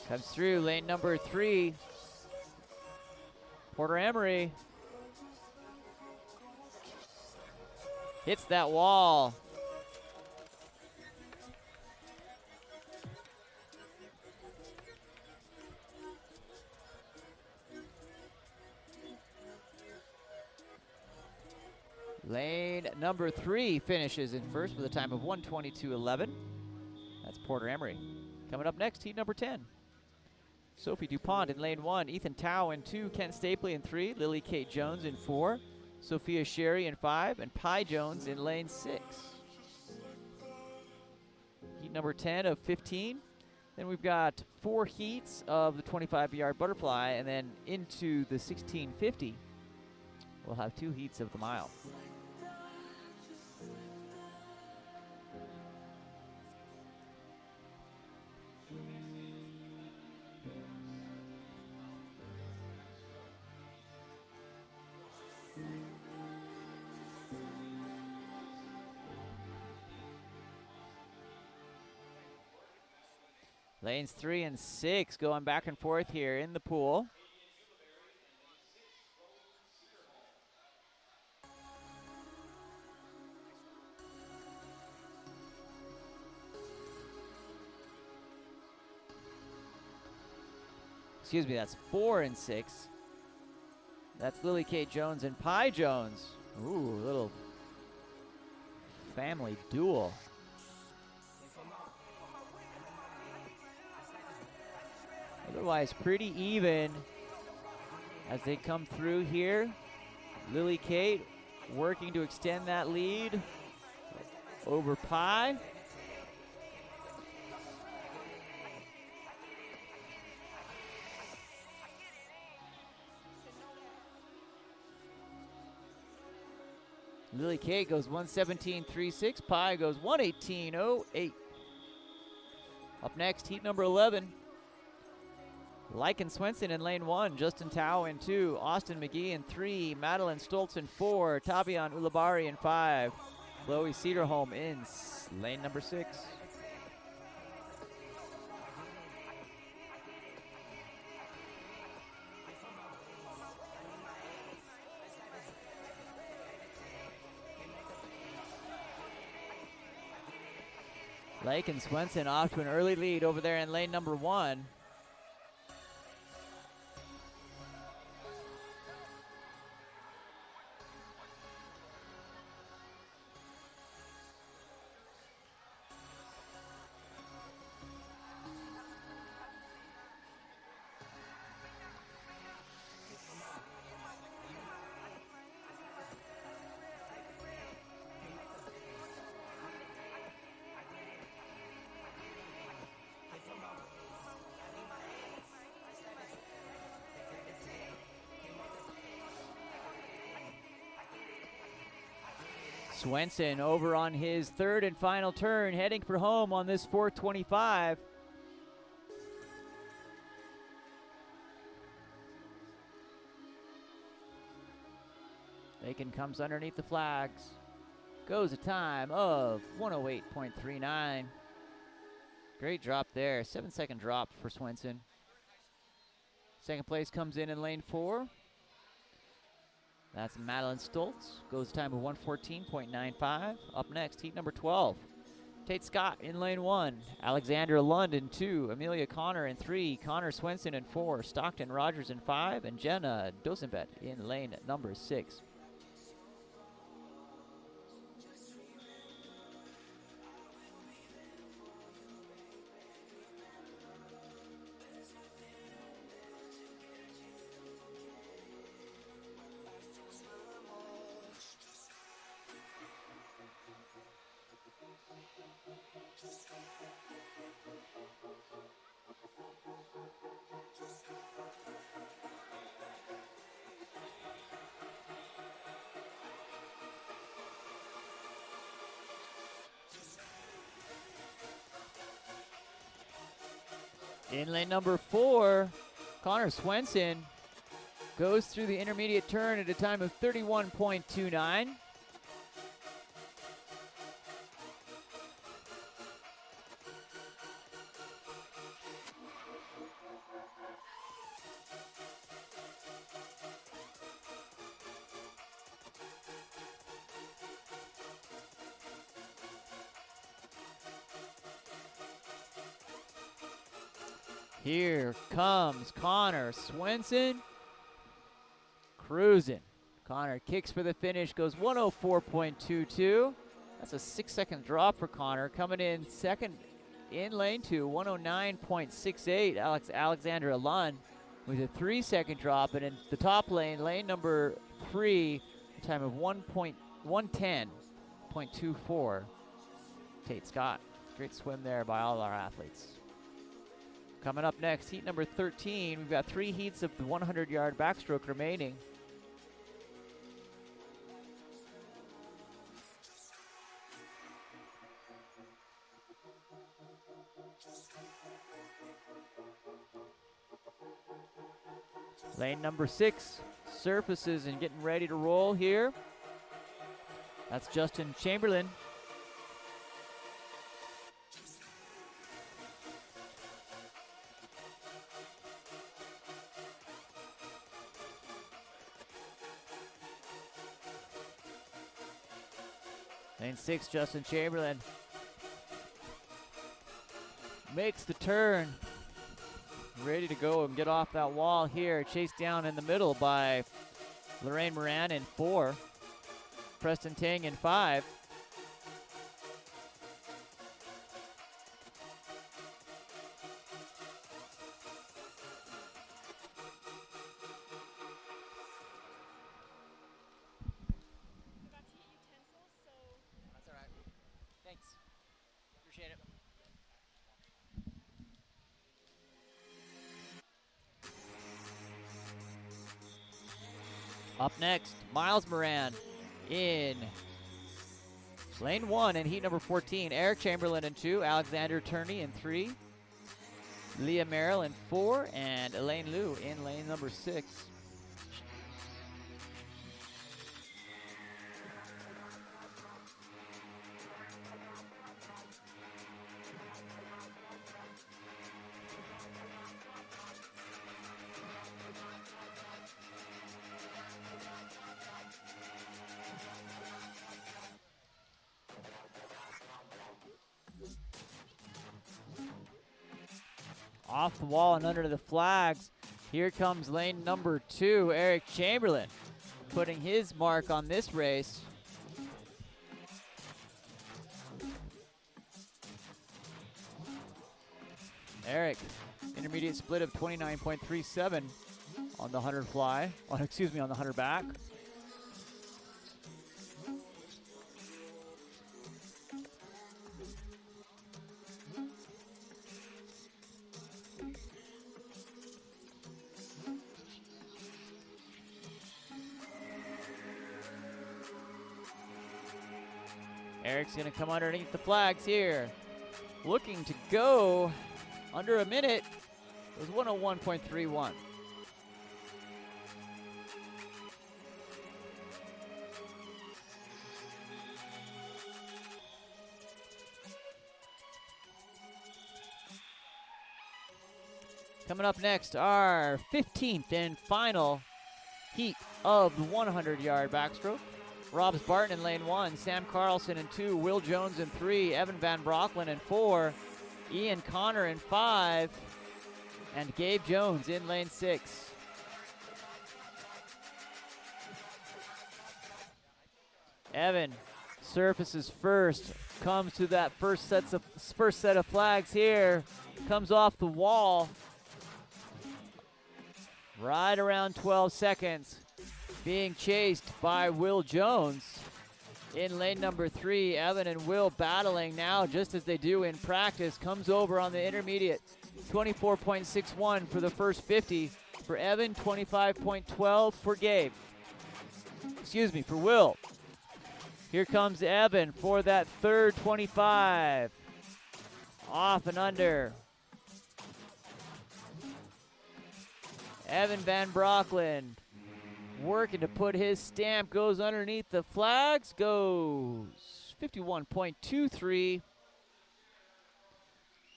Comes through lane number 3, Porter Emery. Hits that wall. Lane number 3 finishes in first with a time of 1:22.11. That's Porter Emery. Coming up next, heat number 10. Sophie DuPont in lane 1, Ethan Tao in 2, Kent Stapley in 3, Lily Kate Jones in 4, Sophia Sherry in 5, and Pi Jones in lane 6. Heat number 10 of 15. Then we've got 4 heats of the 25-yard butterfly, and then into the 1650, we'll have 2 heats of the mile. Lanes 3 and 6 going back and forth here in the pool. Excuse me, that's 4 and 6. That's Lily Kate Jones and Pi Jones. Ooh, little family duel. Otherwise, pretty even as they come through here. Lily Kate working to extend that lead over Pi. Lily Kate goes 117.36. Pi goes 118.08. Up next, heat number 11. Lycan Swenson in lane 1, Justin Tao in 2, Austin McGee in 3, Madeline Stoltz in 4, Tabian Ulabari in 5, Chloe Cedarholm in lane number 6. Lycan Swenson off to an early lead over there in lane number 1. Swenson over on his third and final turn, heading for home on this 425. Bacon comes underneath the flags. Goes a time of 108.39. Great drop there, 7-second drop for Swenson. Second place comes in lane 4. That's Madeline Stoltz. Goes a time of 114.95. Up next, heat number 12. Tate Scott in lane 1. Alexandra Lund in 2. Amelia Connor in 3. Connor Swenson in 4. Stockton Rogers in 5. And Jenna Dosenbet in lane number 6. In lane number 4, Connor Swenson goes through the intermediate turn at a time of 31.29. Here comes Connor Swenson, cruising. Connor kicks for the finish, goes 104.22. That's a 6-second drop for Connor. Coming in second in lane 2, 109.68. Alexandra Lund with a 3-second drop. And in the top lane, lane number 3, a time of 110.24. Tate Scott. Great swim there by all our athletes. Coming up next, heat number 13. We've got 3 heats of the 100-yard backstroke remaining. Lane number 6 surfaces and getting ready to roll here. That's Justin Chamberlain. Lane 6, Justin Chamberlain makes the turn. Ready to go and get off that wall here. Chased down in the middle by Lorraine Moran in 4. Preston Tang in 5. Up next, Miles Moran in Lane 1 in heat number 14, Eric Chamberlain in 2, Alexander Turney in 3, Leah Merrill in 4, and Elaine Liu in lane number 6. Off the wall and under the flags. Here comes lane number 2, Eric Chamberlain, putting his mark on this race. Eric, intermediate split of 29.37 on the 100 fly, on the 100 back. Eric's gonna come underneath the flags here. Looking to go under a minute. It was 101.31. Coming up next, our 15th and final heat of the 100-yard backstroke. Robs Barton in lane 1, Sam Carlson in 2, Will Jones in 3, Evan Van Brocklin in 4, Ian Connor in 5, and Gabe Jones in lane 6. Evan surfaces first, comes to that first set of flags here, comes off the wall, right around 12 seconds. Being chased by Will Jones in lane number 3. Evan and Will battling now just as they do in practice. Comes over on the intermediate. 24.61 for the first 50 for Evan, 25.12 for Gabe. Excuse me, for Will. Here comes Evan for that third 25. Off and under. Evan Van Brocklin working to put his stamp, goes underneath the flags, goes 51.23.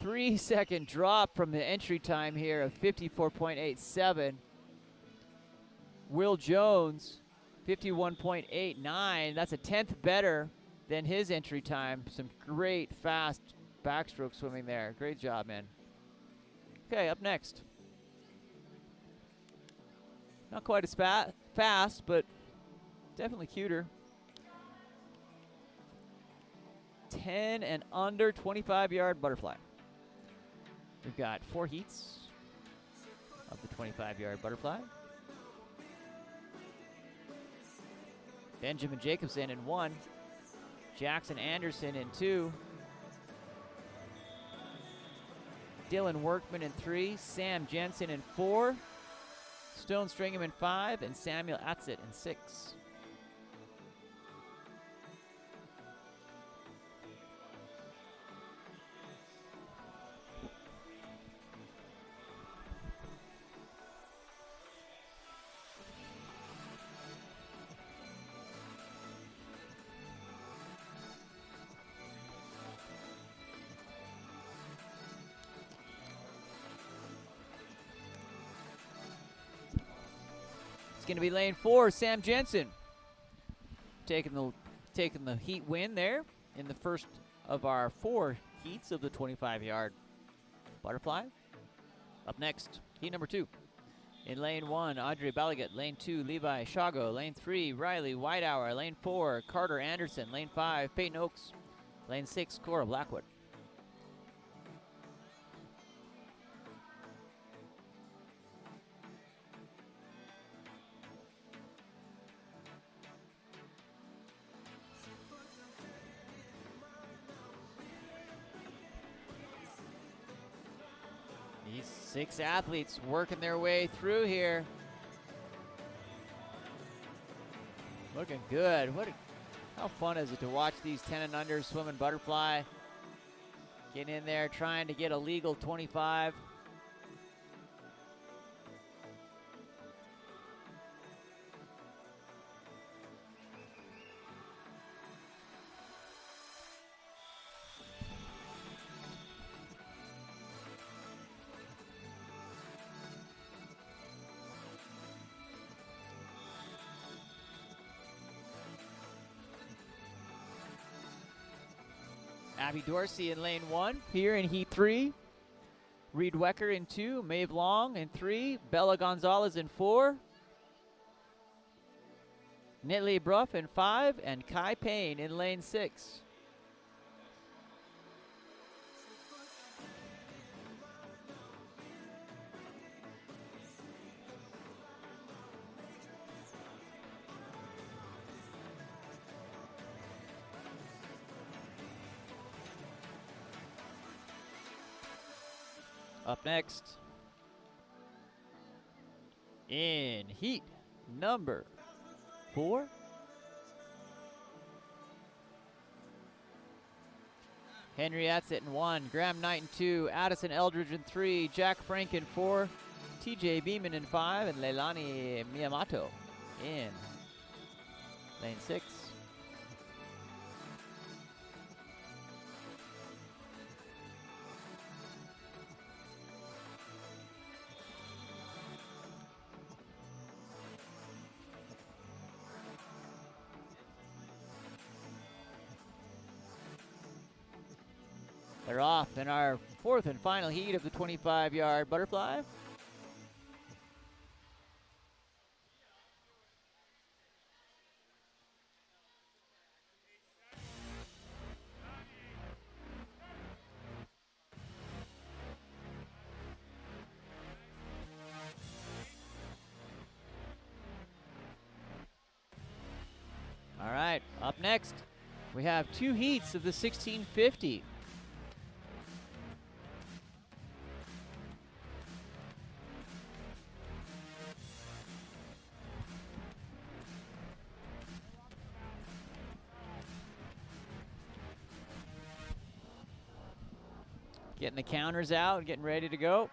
3-second drop from the entry time here of 54.87. Will Jones, 51.89. That's a 10th better than his entry time. Some great fast backstroke swimming there. Great job, man. Okay, up next. Not quite as fast, but definitely cuter. 10 and under 25-yard butterfly. We've got 4 heats of the 25-yard butterfly. Benjamin Jacobson in 1. Jackson Anderson in 2. Dylan Workman in 3. Sam Jensen in 4. Stone Stringham in 5, and Samuel Atzit in 6. It's going to be lane 4, Sam Jensen. Taking the heat win there in the first of our 4 heats of the 25-yard butterfly. Up next, heat number 2. In lane 1, Audrey Balligat. Lane 2, Levi Shago. Lane 3, Riley Whitehour. Lane 4, Carter Anderson. Lane 5, Peyton Oakes. Lane 6, Cora Blackwood. These 6 athletes working their way through here. Looking good. How fun is it to watch these 10 and under swimming butterfly? Getting in there, trying to get a legal 25. Abby Dorsey in lane 1 here in heat 3. Reed Wecker in 2, Maeve Long in 3, Bella Gonzalez in 4, Nitley Bruff in 5, and Kai Payne in lane 6. Up next, in heat number 4, Henriette's in 1, Graham Knight in 2, Addison Eldridge in 3, Jack Frank in 4, TJ Beeman in 5, and Leilani Miyamoto in lane 6. They're off in our 4th and final heat of the 25-yard butterfly. All right, up next, we have 2 heats of the 1650. Getting the counters out, getting ready to go.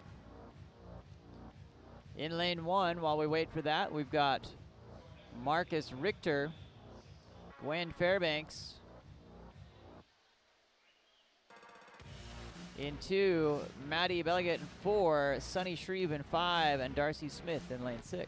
In lane 1, while we wait for that, we've got Marcus Richter, Gwen Fairbanks. In 2, Maddie Belliget in 4, Sunny Shreve in 5, and Darcy Smith in lane 6.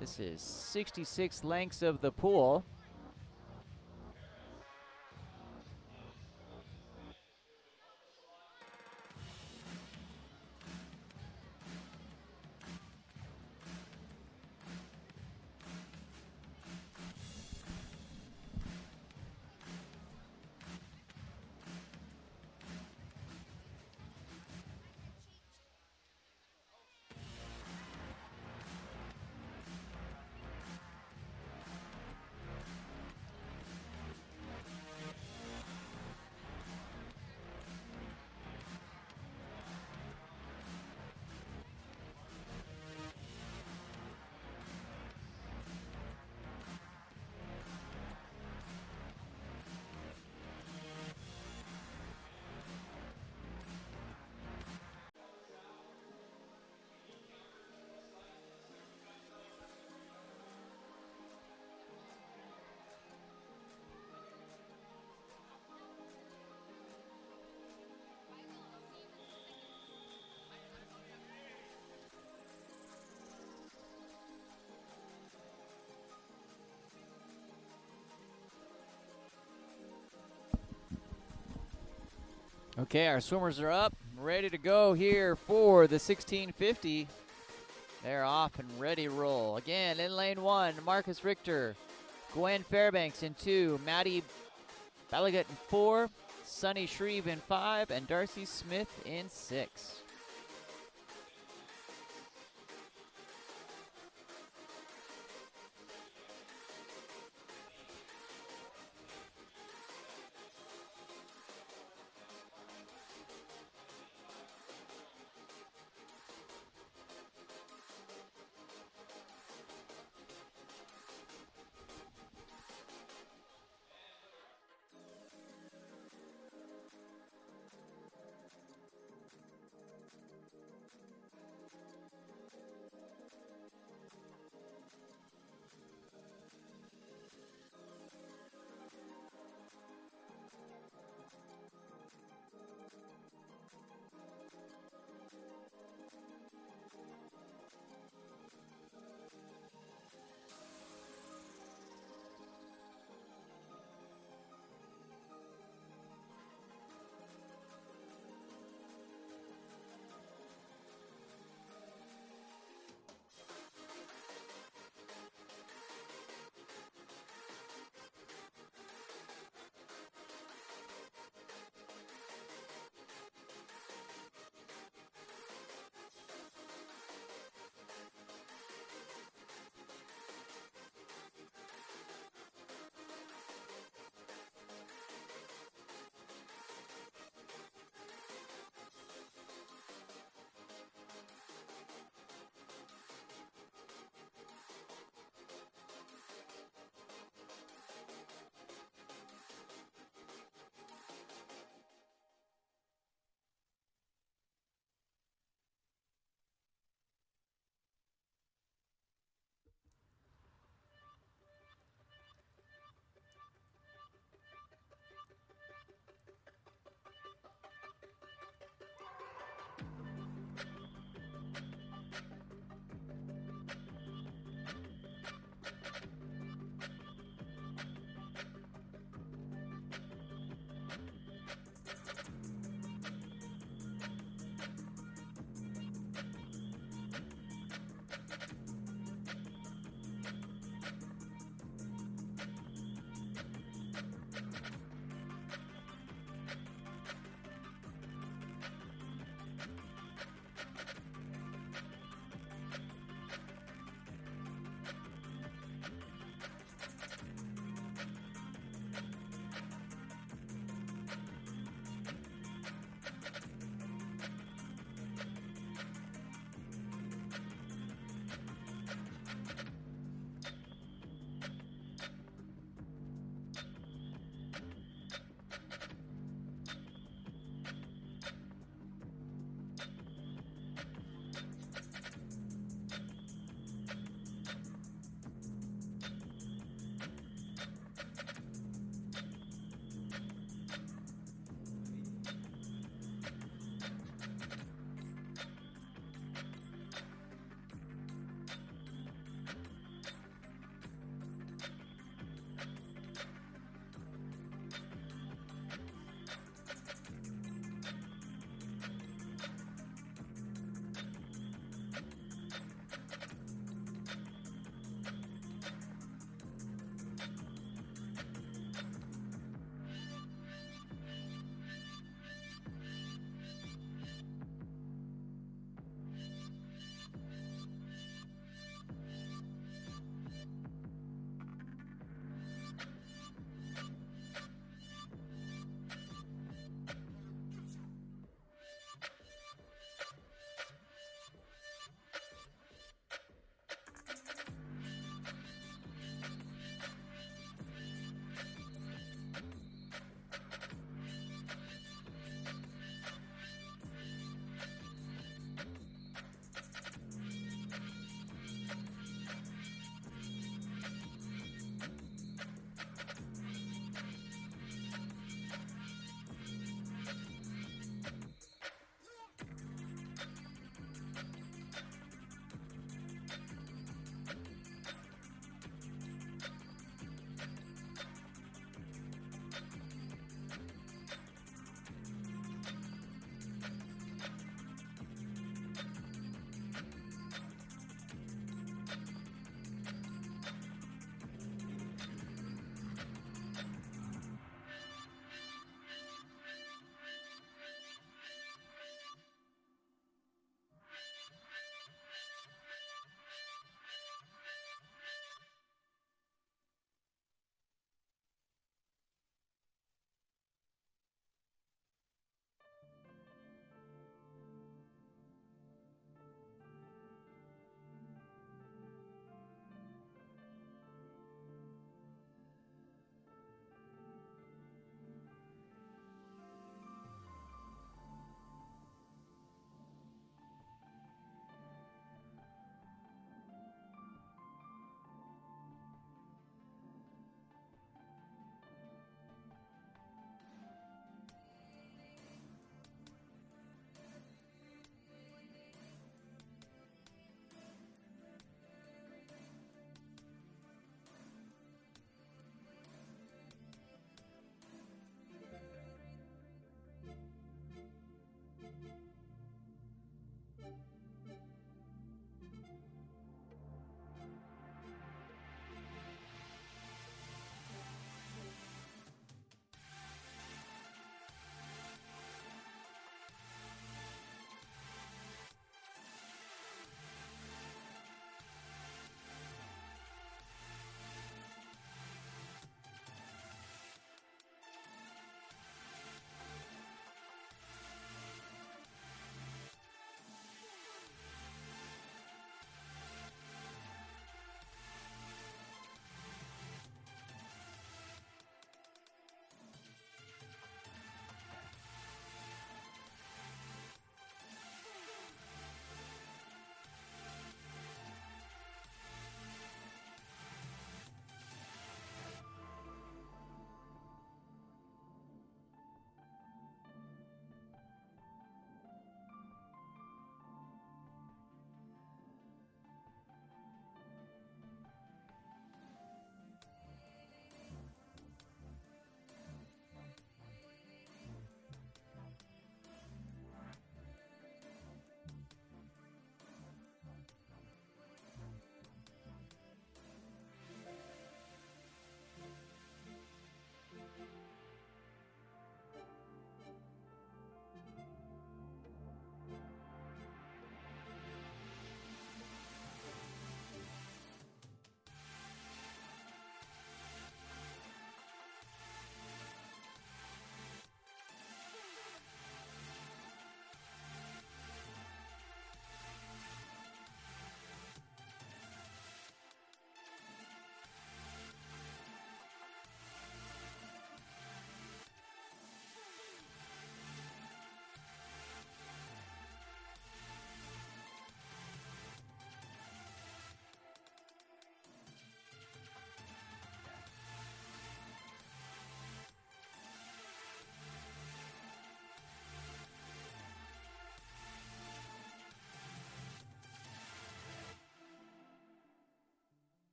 This is 66 lengths of the pool. Okay, our swimmers are up, ready to go here for the 1650. They're off and ready to roll. Again, in lane 1, Marcus Richter, Gwen Fairbanks in 2, Maddie Balagat in 4, Sunny Shreve in 5, and Darcy Smith in 6.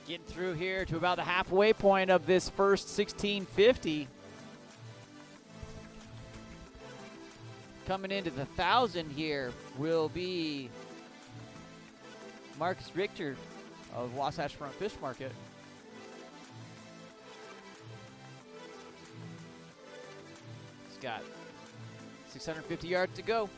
Getting through here to about the halfway point of this first 1650. Coming into the 1,000 here will be Marcus Richter of Wasatch Front Fish Market. He's got 650 yards to go.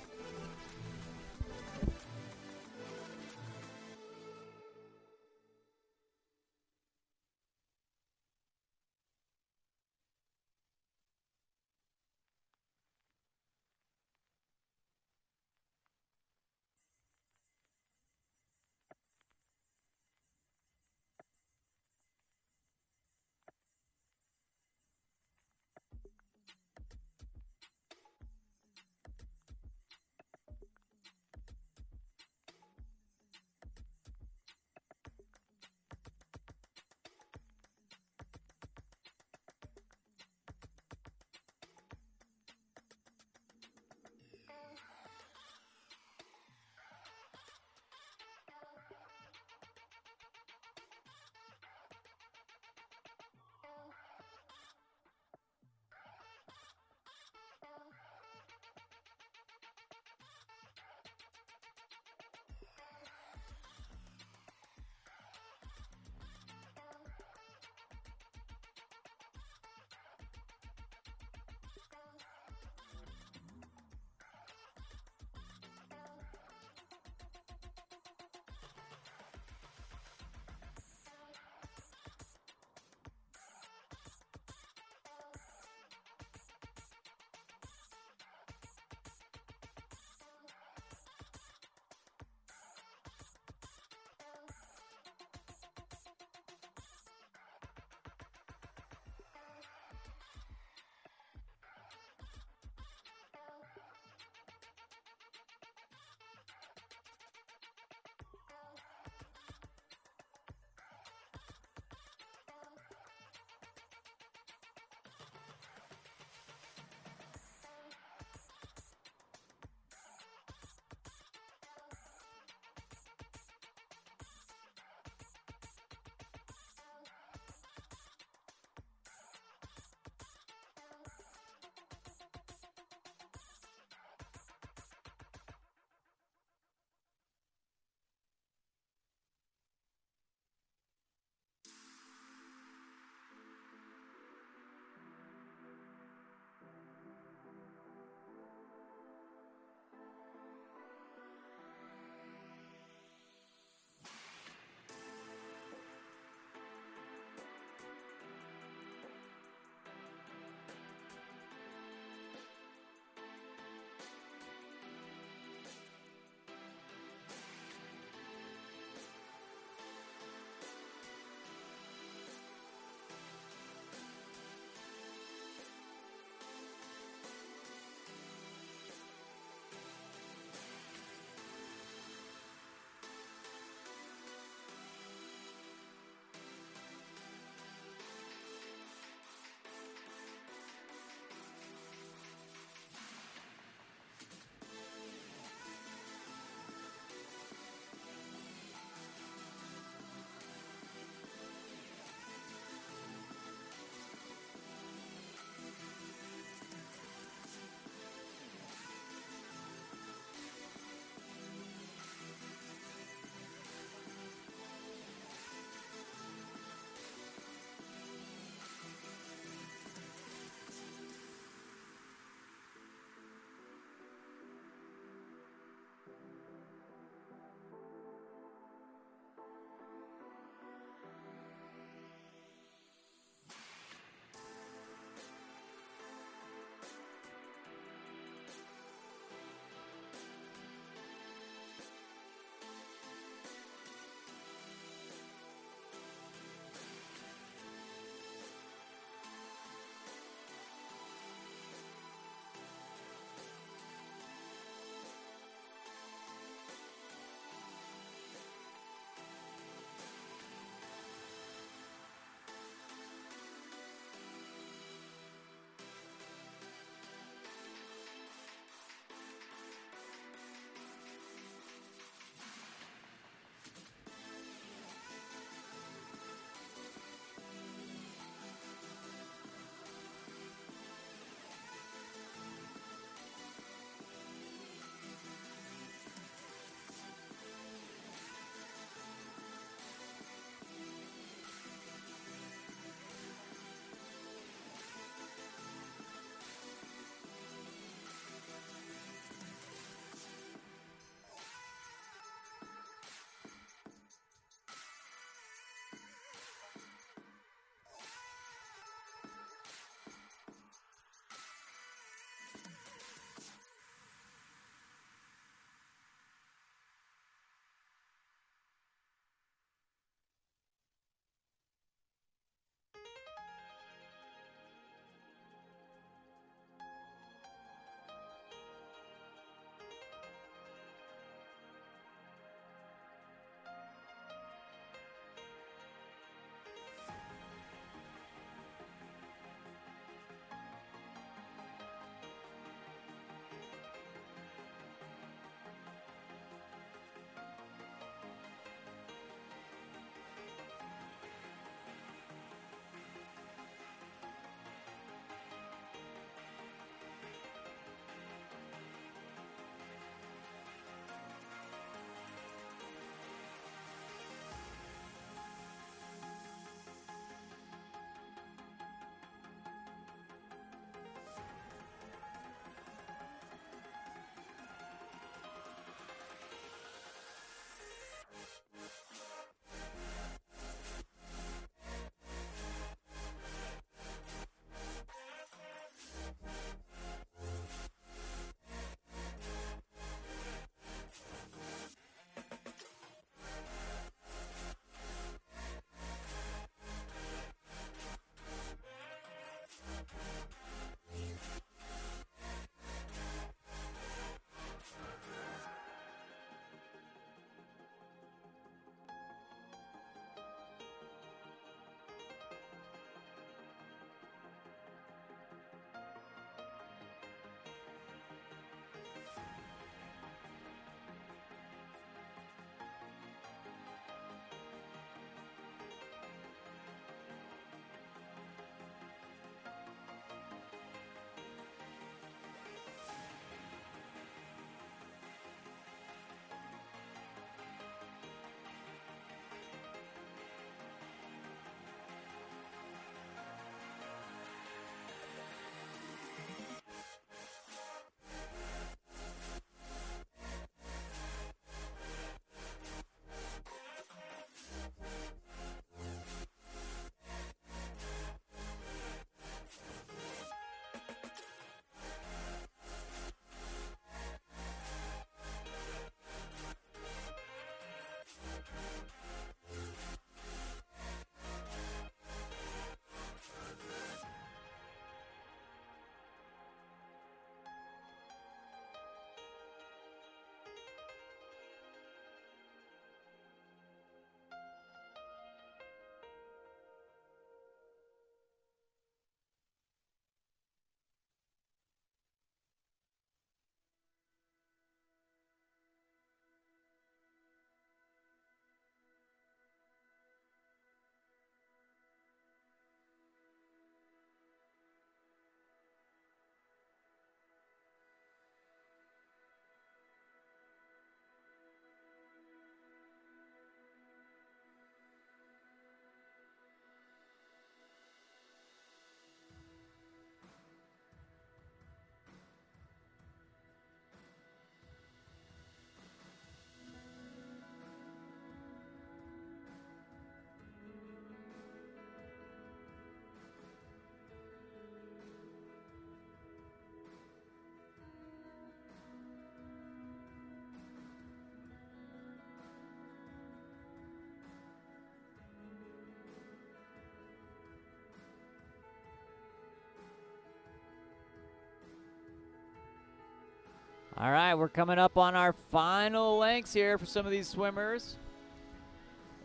All right, we're coming up on our final lengths here for some of these swimmers.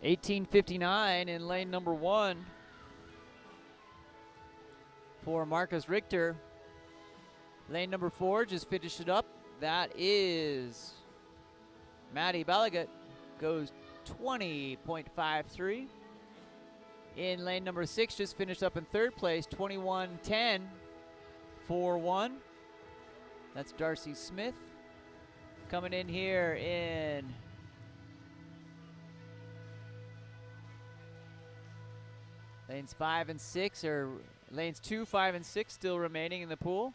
18:59 in lane number 1 for Marcus Richter. Lane number 4 just finished it up. That is Maddie Balagut, goes 20.53. In lane number 6 just finished up in 3rd place, 21:10.41. That's Darcy Smith. Coming in here in lanes 5 and 6, or lanes 2, 5, and 6 still remaining in the pool.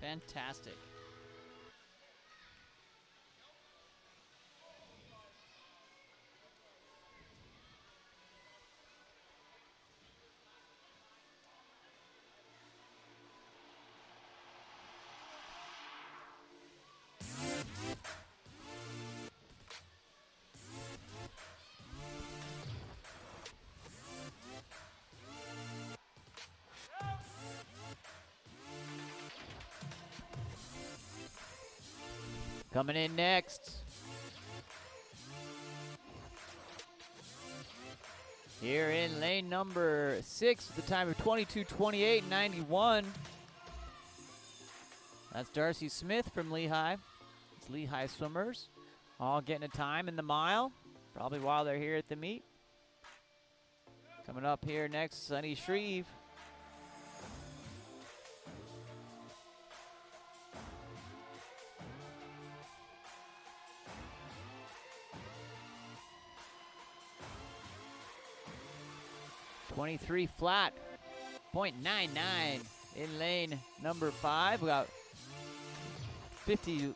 Fantastic. Coming in next, here in lane number 6 with the time of 22:28.91. That's Darcy Smith from Lehigh. It's Lehigh swimmers, all getting a time in the mile, probably while they're here at the meet. Coming up here next, Sunny Shreve. .23 flat, .99 in lane number 5. We got 50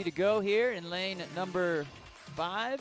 to go here in lane number 5.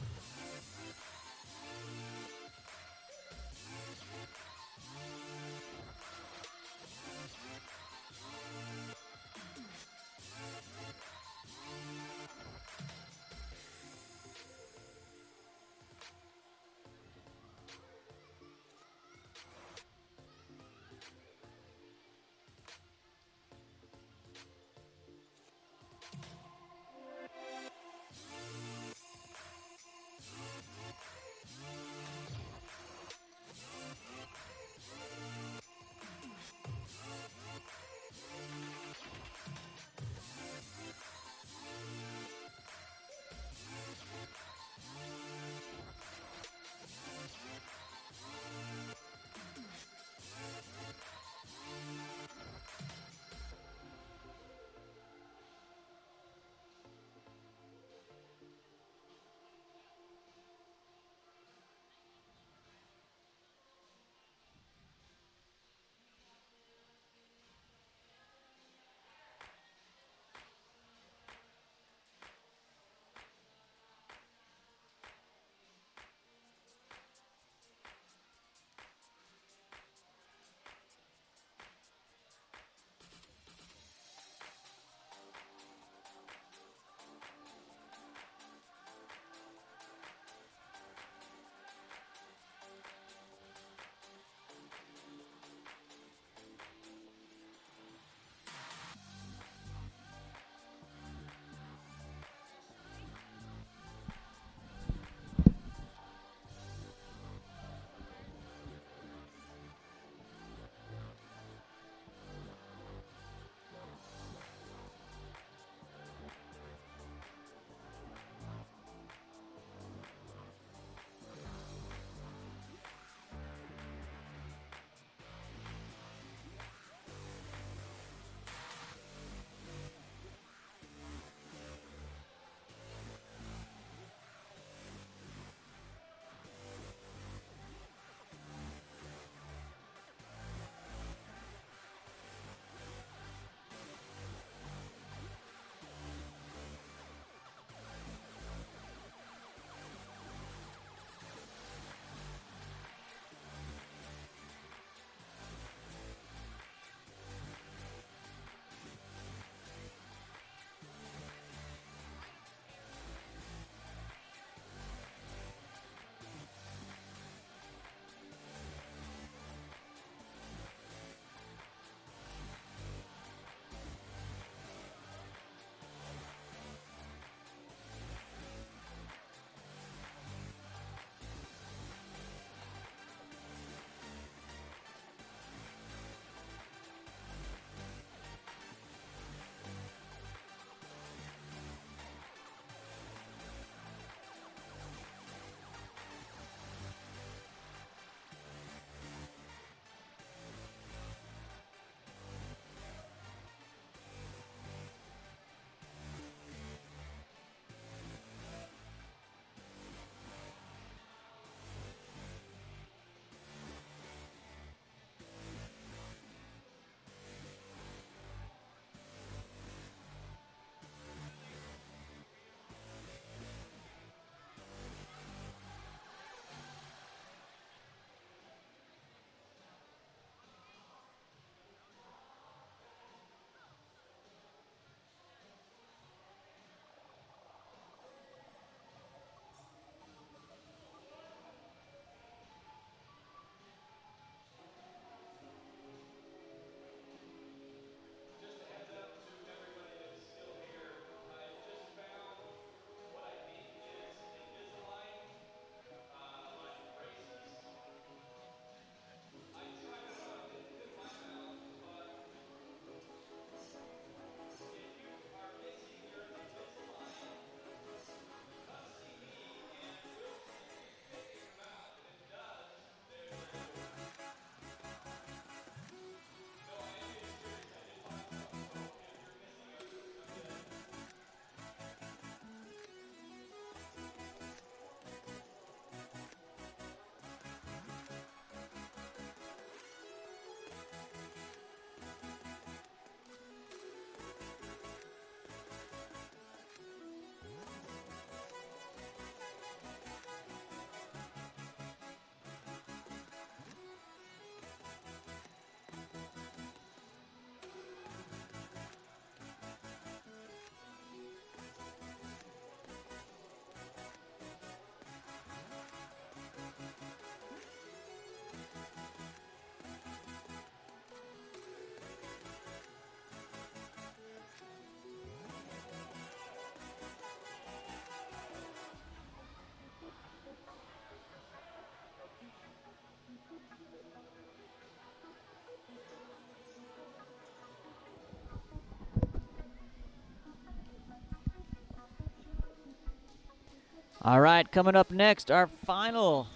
All right, coming up next, our final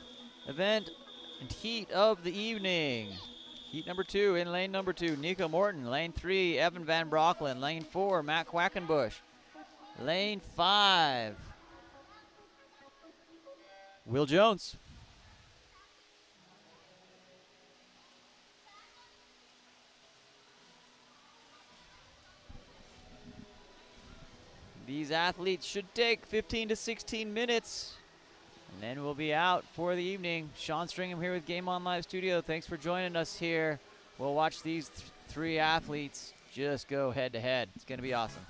event and heat of the evening. Heat number 2 in lane number 2, Nico Morton. Lane 3, Evan Van Brocklin. Lane 4, Matt Quackenbush. Lane 5, Will Jones. These athletes should take 15 to 16 minutes, and then we'll be out for the evening. Sean Stringham here with Game On Live Studio. Thanks for joining us here. We'll watch these 3 athletes just go head to head. It's going to be awesome.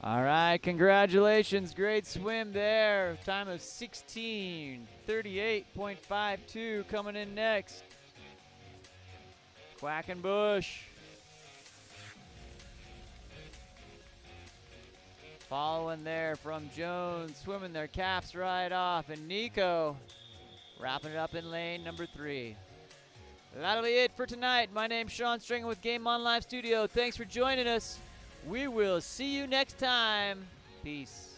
All right, congratulations. Great swim there. Time of 16:38.52 coming in next. Quackenbush. Following there from Jones, swimming their caps right off. And Nico wrapping it up in lane number 3. That'll be it for tonight. My name's Sean Stringer with Game On Live Studio. Thanks for joining us. We will see you next time. Peace.